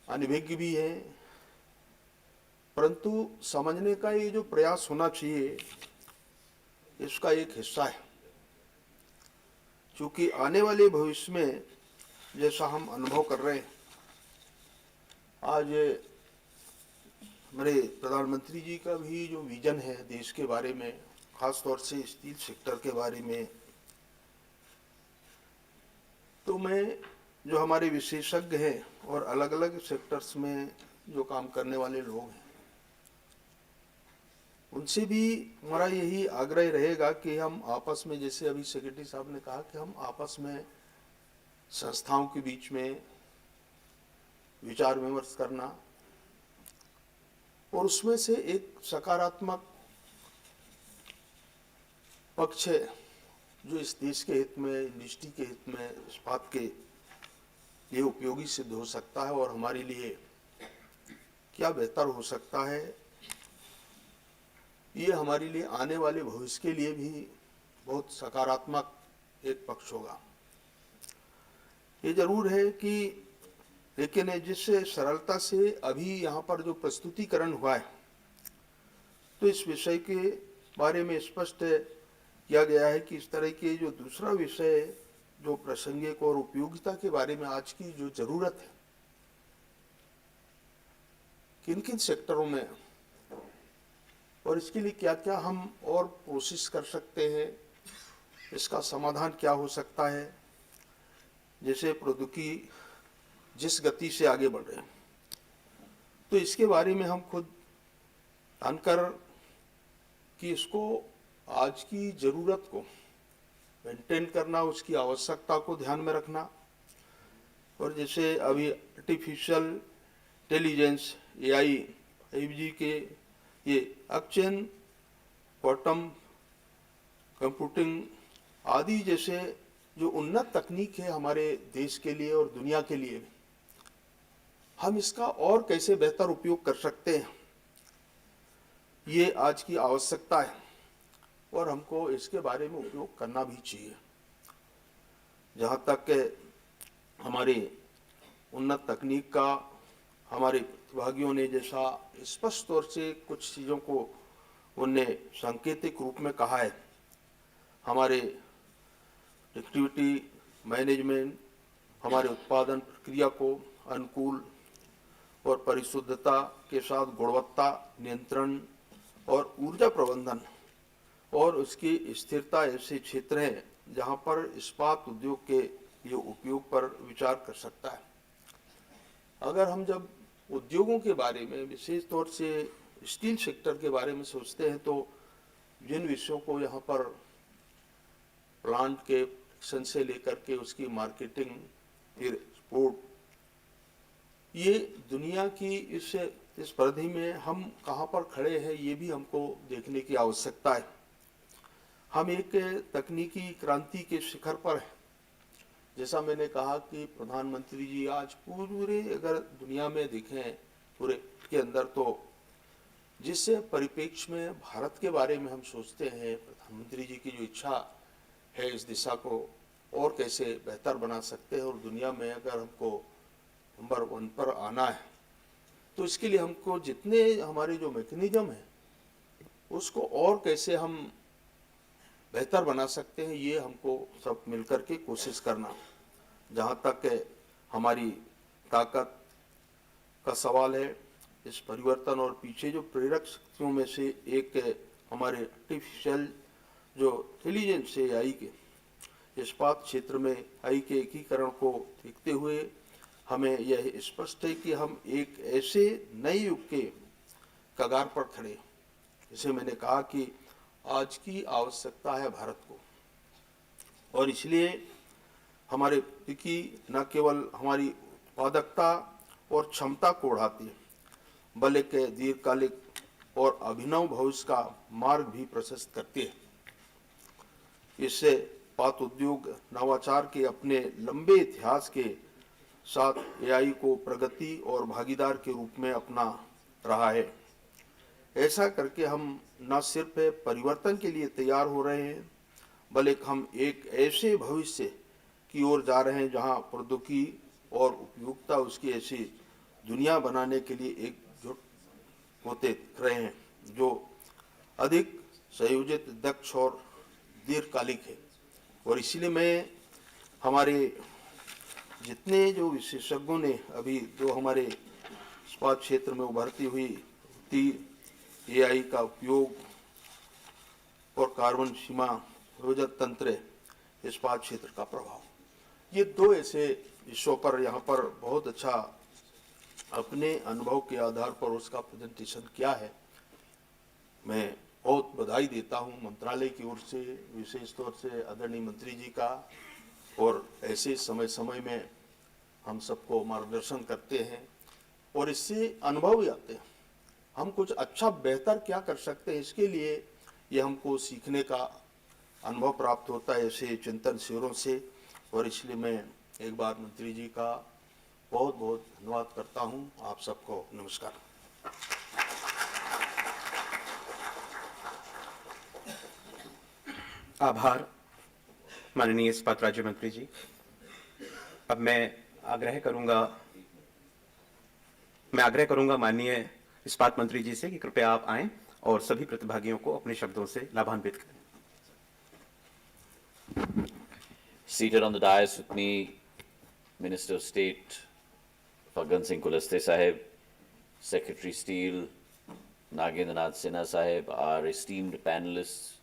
अनभिज्ञ भी हैं, परंतु समझने का ये जो प्रयास होना चाहिए इसका एक हिस्सा है, क्योंकि आने वाले भविष्य में जैसा हम अनुभव कर रहे हैं, आज हमारे प्रधानमंत्री जी का भी जो विजन है देश के बारे में, खास तौर से स्टील सेक्टर के बारे में, तो मैं जो हमारे विशेषज्ञ हैं और अलग अलग सेक्टर्स में जो काम करने वाले लोग हैं, उनसे भी हमारा यही आग्रह रहेगा कि हम आपस में, जैसे अभी सेक्रेटरी साहब ने कहा, कि हम आपस में संस्थाओं के बीच में विचार विमर्श करना और उसमें से एक सकारात्मक पक्ष है जो इस देश के हित में, इंडस्ट्री के हित में, इस्पात के लिए उपयोगी सिद्ध हो सकता है और हमारे लिए क्या बेहतर हो सकता है, ये हमारे लिए आने वाले भविष्य के लिए भी बहुत सकारात्मक एक पक्ष होगा। ये जरूर है कि लेकिन जिससे सरलता से अभी यहाँ पर जो प्रस्तुतिकरण हुआ है, तो इस विषय के बारे में स्पष्ट किया गया है कि इस तरह के जो दूसरा विषय जो प्रासंगिक और उपयोगिता के बारे में आज की जो जरूरत है, किन किन सेक्टरों में और इसके लिए क्या क्या हम और कोशिश कर सकते हैं, इसका समाधान क्या हो सकता है। जैसे प्रौद्योगिकी जिस गति से आगे बढ़ रहे हैं, तो इसके बारे में हम खुद जानकर कि इसको आज की ज़रूरत को मेंटेन करना, उसकी आवश्यकता को ध्यान में रखना, और जैसे अभी आर्टिफिशियल इंटेलिजेंस एआई 5G के ये अक्षन क्वांटम कंप्यूटिंग आदि जैसे जो उन्नत तकनीक है हमारे देश के लिए और दुनिया के लिए, हम इसका और कैसे बेहतर उपयोग कर सकते हैं, ये आज की आवश्यकता है और हमको इसके बारे में उपयोग करना भी चाहिए। जहाँ तक हमारी उन्नत तकनीक का हमारे प्रतिभागियों ने जैसा स्पष्ट तौर से कुछ चीज़ों को उनने सांकेतिक रूप में कहा है, हमारे एक्टिविटी मैनेजमेंट, हमारे उत्पादन प्रक्रिया को अनुकूल और परिशुद्धता के साथ गुणवत्ता नियंत्रण और ऊर्जा प्रबंधन और उसकी स्थिरता ऐसे क्षेत्र हैं जहां पर इस्पात उद्योग के ये उपयोग पर विचार कर सकता है। अगर हम जब उद्योगों के बारे में विशेष तौर से स्टील सेक्टर के बारे में सोचते हैं तो जिन विषयों को यहाँ पर प्लांट के प्रोडक्शन से लेकर के उसकी मार्केटिंग फिर एक्सपोर्ट, ये दुनिया की इस परिधि में हम कहाँ पर खड़े हैं ये भी हमको देखने की आवश्यकता है। हम एक तकनीकी क्रांति के शिखर पर हैं। जैसा मैंने कहा कि प्रधानमंत्री जी आज पूरे अगर दुनिया में देखें पूरे के अंदर तो जिस परिप्रेक्ष्य में भारत के बारे में हम सोचते हैं, प्रधानमंत्री जी की जो इच्छा है इस दिशा को और कैसे बेहतर बना सकते हैं और दुनिया में अगर हमको नंबर 1 पर आना है तो इसके लिए हमको जितने हमारे जो मैकेनिज्म है उसको और कैसे हम बेहतर बना सकते हैं, ये हमको सब मिलकर के कोशिश करना। जहाँ तक हमारी ताकत का सवाल है, इस परिवर्तन और पीछे जो प्रेरक शक्तियों में से एक हमारे आर्टिफिशियल जो इंटेलिजेंस है AI के इस्पात क्षेत्र में AI के एकीकरण को देखते हुए हमें यह स्पष्ट है कि हम एक ऐसे नए युग के कगार पर खड़े। जैसे मैंने कहा कि आज की आवश्यकता है भारत को और इसलिए हमारे की न केवल हमारी उत्पादकता और क्षमता को बढ़ाती है बल्कि दीर्घकालिक और अभिनव भविष्य का मार्ग भी प्रशस्त करती है। इससे इस्पात उद्योग नवाचार के अपने लंबे इतिहास के साथ AI को प्रगति और भागीदार के रूप में अपना रहा है। ऐसा करके हम न सिर्फ परिवर्तन के लिए तैयार हो रहे हैं बल्कि हम एक ऐसे भविष्य की ओर जा रहे हैं जहां प्रौद्योगिकी और उपयोगिता उसकी ऐसी दुनिया बनाने के लिए एकजुट होते दिख रहे हैं जो अधिक संयोजित, दक्ष और दीर्घकालिक है। और इसलिए मैं हमारे जितने जो विशेषज्ञों ने अभी जो हमारे इस्पात क्षेत्र में उभरती हुई AI का उपयोग और कार्बन सीमा निरोधक तंत्र, इस्पात क्षेत्र का प्रभाव, ये दो ऐसे विषयों पर यहाँ पर बहुत अच्छा अपने अनुभव के आधार पर उसका प्रेजेंटेशन किया है। मैं बहुत बधाई देता हूँ मंत्रालय की ओर से, विशेष तौर से आदरणीय मंत्री जी का, और ऐसे समय समय में हम सबको मार्गदर्शन करते हैं और इससे अनुभव भी आते हैं। हम कुछ अच्छा बेहतर क्या कर सकते हैं इसके लिए ये हमको सीखने का अनुभव प्राप्त होता है ऐसे चिंतन शिविरों से। और इसलिए मैं एक बार मंत्री जी का बहुत बहुत धन्यवाद करता हूं। आप सबको नमस्कार। आभार माननीय इस्पात राज्य मंत्री जी। अब मैं आग्रह करूंगा माननीय इस्पात मंत्री जी से कि कृपया आप आएं और सभी प्रतिभागियों को अपने शब्दों से लाभान्वित करें। Seated on the dais with me, Minister of State Vigyan Singh Kuliste Sahib, Secretary Steel Nagendranath Sinha Sahib, our esteemed panelists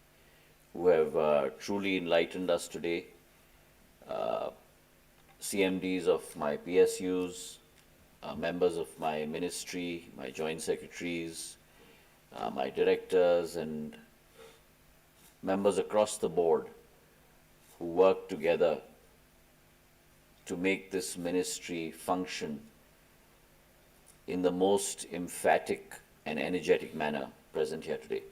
who have truly enlightened us today, CMDs of my PSUs, members of my ministry, my joint secretaries, my directors, and members across the board who work together to make this ministry function in the most emphatic and energetic manner present here today.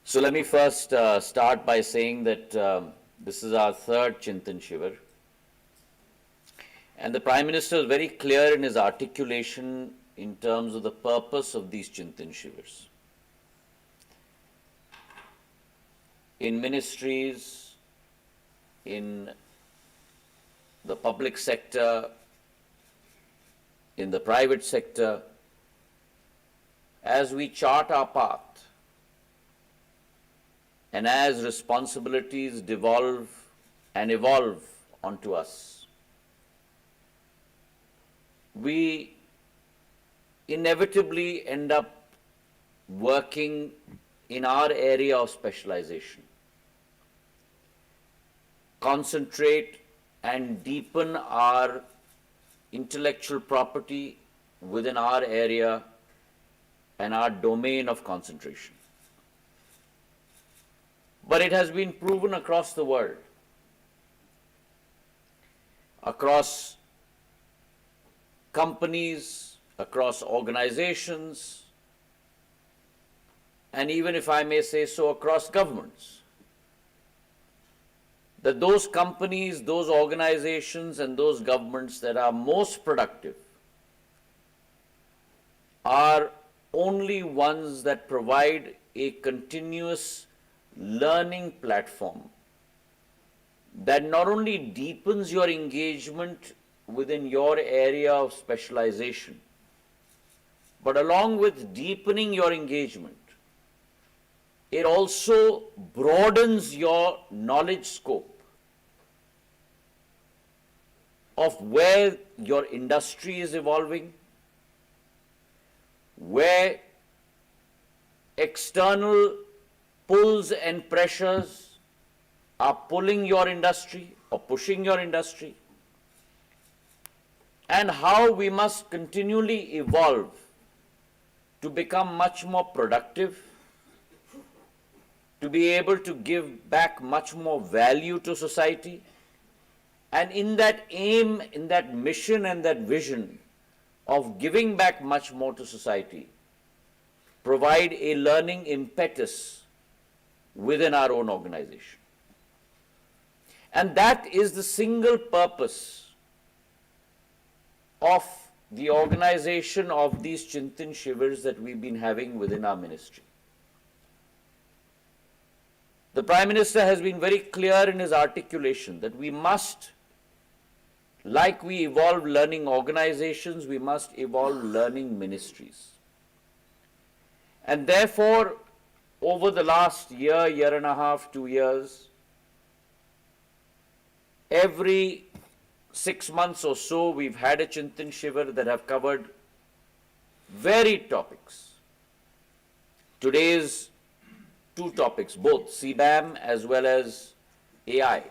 So let me first start by saying that this is our third Chintan Shivir, And the Prime Minister is very clear in his articulation in terms of the purpose of these Chintan Shivirs. In ministries, in the public sector, in the private sector, as we chart our path and as responsibilities devolve and evolve onto us, we inevitably end up working in our area of specialization, concentrate and deepen our intellectual property within our area and our domain of concentration. But it has been proven across the world, across companies, across organizations, and even, if I may say so, across governments, that those companies, those organizations, and those governments that are most productive are only ones that provide a continuous learning platform that not only deepens your engagement within your area of specialization, but along with deepening your engagement, it also broadens your knowledge scope of where your industry is evolving, where external pulls and pressures are pulling your industry or pushing your industry, and how we must continually evolve to become much more productive, to be able to give back much more value to society, and in that aim, in that mission and that vision of giving back much more to society, provide a learning impetus within our own organization. And that is the single purpose of the organization of these Chintan Shivirs that we've been having within our ministry. The Prime Minister has been very clear in his articulation that we must, like we evolve learning organizations, we must evolve learning ministries. And therefore, over the last year, year and a half, 2 years, every 6 months or so, we've had a Chintan Shivir that have covered varied topics. Today's 2 topics, both CBAM as well as AI.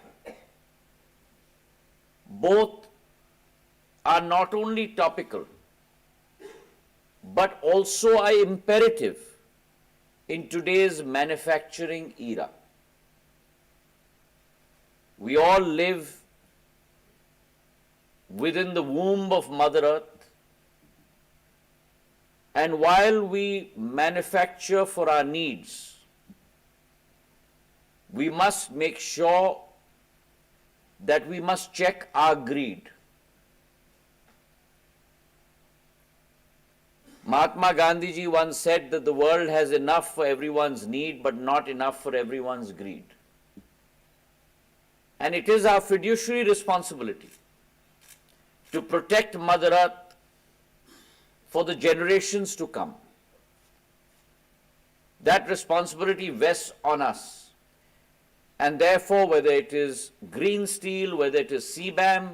Both are not only topical, but also are imperative in today's manufacturing era. We all live within the womb of Mother Earth, and while we manufacture for our needs, we must make sure that we must check our greed. Mahatma Gandhi ji once said that the world has enough for everyone's need, but not enough for everyone's greed. And it is our fiduciary responsibility to protect Mother Earth for the generations to come. That responsibility vests on us. And therefore, whether it is green steel, whether it is CBAM,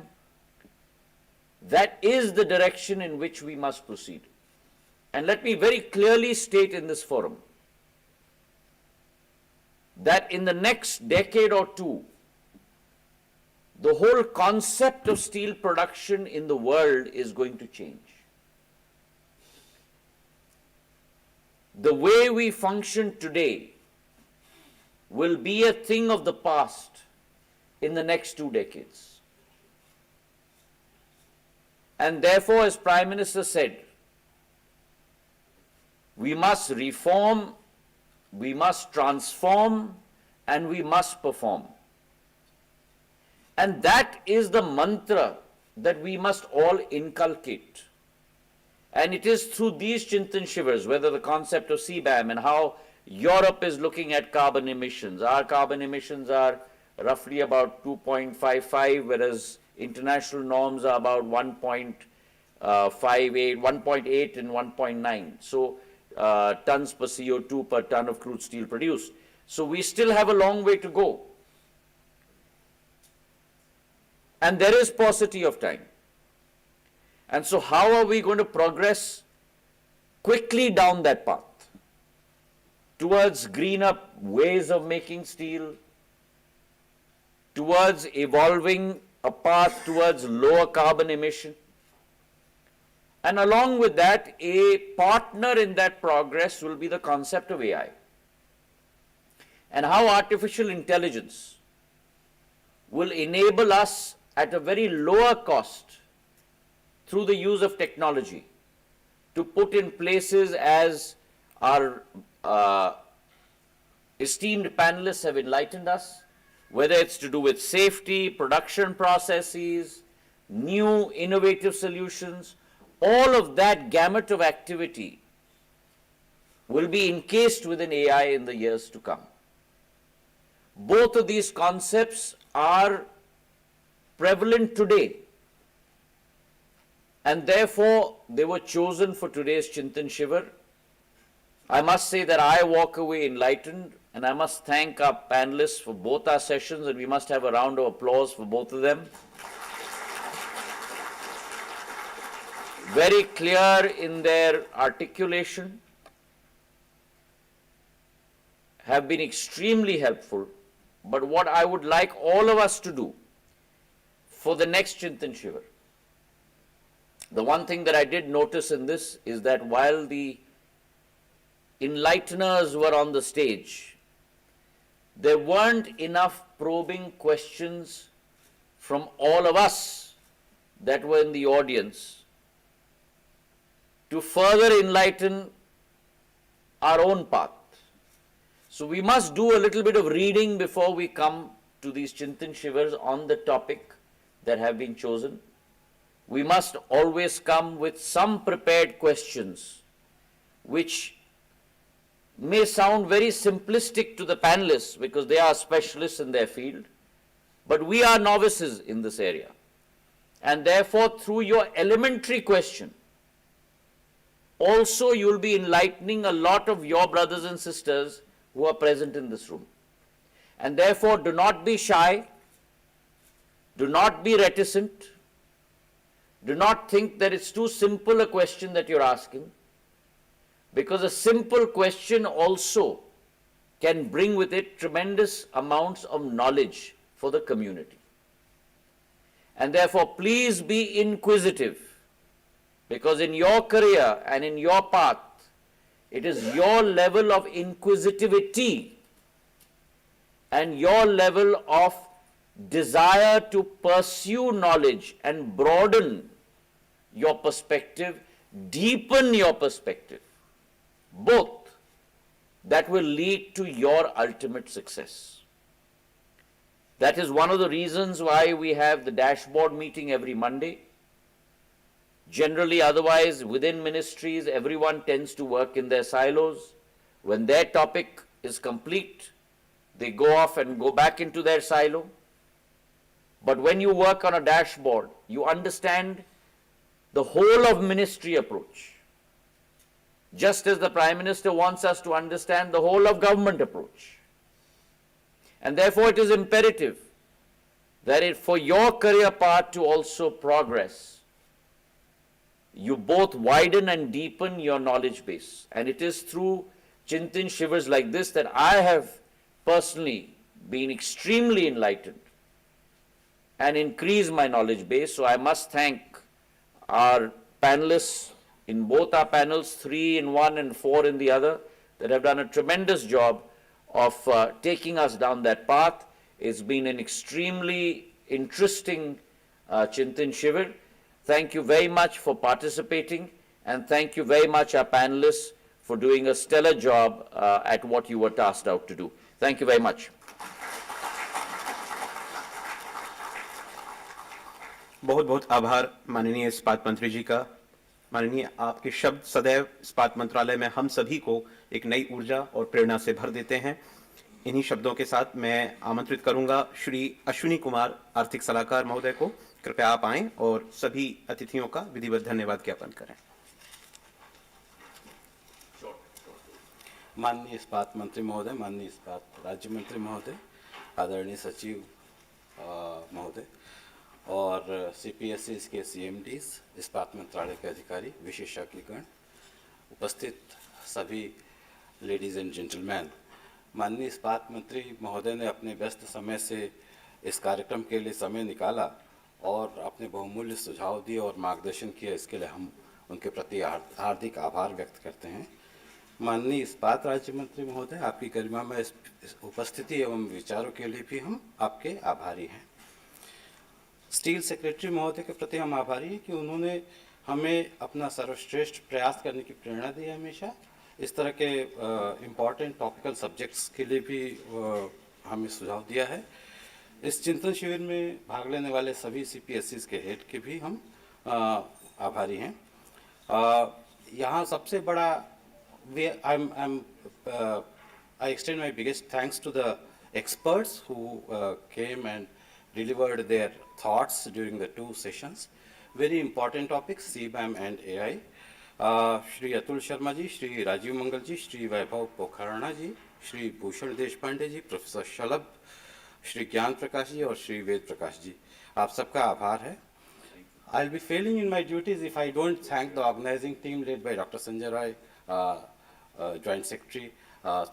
that is the direction in which we must proceed. And let me very clearly state in this forum that in the next decade or two, the whole concept of steel production in the world is going to change. The way we function today will be a thing of the past in the next 2 decades. And therefore, as Prime Minister said, we must reform, we must transform, and we must perform. And that is the mantra that we must all inculcate. And it is through these Chintan Shivers, whether the concept of CBAM and how Europe is looking at carbon emissions. Our carbon emissions are roughly about 2.55, whereas international norms are about 1.58, 1.8 and 1.9. So tons per CO2 per ton of crude steel produced. So we still have a long way to go. And there is paucity of time. And so how are we going to progress quickly down that path towards greener ways of making steel, towards evolving a path towards lower carbon emission? And along with that, a partner in that progress will be the concept of AI. And how artificial intelligence will enable us at a very lower cost through the use of technology to put in places, as our esteemed panelists have enlightened us, whether it's to do with safety, production processes, new innovative solutions, all of that gamut of activity will be encased within AI in the years to come. Both of these concepts are prevalent today, and therefore they were chosen for today's Chintan Shivir. I must say that I walk away enlightened, and I must thank our panelists for both our sessions, and we must have a round of applause for both of them. Very clear in their articulation, have been extremely helpful. But what I would like all of us to do for the next Chintan Shivir, the one thing that I did notice in this is that while the enlighteners were on the stage, there weren't enough probing questions from all of us that were in the audience to further enlighten our own path. So we must do a little bit of reading before we come to these Chintan Shivers on the topic that have been chosen. We must always come with some prepared questions which may sound very simplistic to the panelists because they are specialists in their field, but we are novices in this area. And therefore, through your elementary question, also you will be enlightening a lot of your brothers and sisters who are present in this room. And therefore, do not be shy, do not be reticent, do not think that it's too simple a question that you're asking, because a simple question also can bring with it tremendous amounts of knowledge for the community. And therefore, please be inquisitive, because in your career and in your path, it is your level of inquisitivity and your level of desire to pursue knowledge and broaden your perspective, deepen your perspective, both, that will lead to your ultimate success. That is one of the reasons why we have the dashboard meeting every Monday. Generally, otherwise, within ministries, everyone tends to work in their silos. When their topic is complete, they go off and go back into their silo. But when you work on a dashboard, you understand the whole of ministry approach. Just as the Prime Minister wants us to understand the whole of government approach. And therefore, it is imperative that for your career path to also progress, you both widen and deepen your knowledge base. And it is through Chintan Shivers like this that I have personally been extremely enlightened and increased my knowledge base. So I must thank our panelists in both our panels, 3 in one and 4 in the other, that have done a tremendous job of taking us down that path. It's been an extremely interesting Chintan Shivir. Thank you very much for participating, and thank you very much, our panelists, for doing a stellar job at what you were tasked out to do. Thank you very much. बहुत बहुत आभार माननीय इस्पात मंत्री जी का। माननीय, आपके शब्द सदैव इस्पात मंत्रालय में हम सभी को एक नई ऊर्जा और प्रेरणा से भर देते हैं। इन्हीं शब्दों के साथ मैं आमंत्रित करूंगा श्री अश्विनी कुमार आर्थिक सलाहकार महोदय को। कृपया आप आएं और सभी अतिथियों का विधिवत धन्यवाद ज्ञापन करें। माननीय इस्पात मंत्री महोदय, माननीय इस्पात राज्य मंत्री महोदय, आदरणीय सचिव महोदय और सीपीएससीज के सीएमडीज, इस्पात मंत्रालय के अधिकारी, विशेषज्ञगण, उपस्थित सभी लेडीज एंड जेंटलमैन, माननीय इस्पात मंत्री महोदय ने अपने व्यस्त समय से इस कार्यक्रम के लिए समय निकाला और अपने बहुमूल्य सुझाव दिए और मार्गदर्शन किया। इसके लिए हम उनके प्रति हार्दिक आभार व्यक्त करते हैं। माननीय इस्पात राज्य मंत्री महोदय, आपकी गरिमा में इस उपस्थिति एवं विचारों के लिए भी हम आपके आभारी हैं। स्टील सेक्रेटरी महोदय के प्रति हम आभारी हैं कि उन्होंने हमें अपना सर्वश्रेष्ठ प्रयास करने की प्रेरणा दी है हमेशा। इस तरह के इम्पॉर्टेंट टॉपिकल सब्जेक्ट्स के लिए भी हमें सुझाव दिया है। इस चिंतन शिविर में भाग लेने वाले सभी सीपीएससीज के हेड के भी हम आभारी हैं। यहाँ सबसे बड़ा I extend my biggest thanks to the experts who came and delivered their thoughts during the 2 sessions. Very important topics, CBAM and AI. Shri Atul Sharma ji, Shri Rajiv Mangal ji, Shri Vaibhav Pokharana ji, Shri Bhushan Deshpande ji, Professor Shalabh, Shri Gyan Prakash ji और Shri Ved Prakash ji. आप सबका आभार है। I'll be failing in my duties if I don't thank the organizing team led by Dr. Sanjay Roy, Joint Secretary.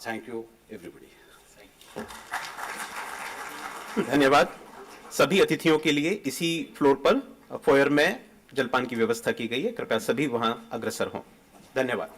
Thank you, everybody. धन्यवाद। सभी अतिथियों के लिए इसी फ्लोर पर फोयर में जलपान की व्यवस्था की गई है। कृपया सभी वहां अग्रसर हों। धन्यवाद।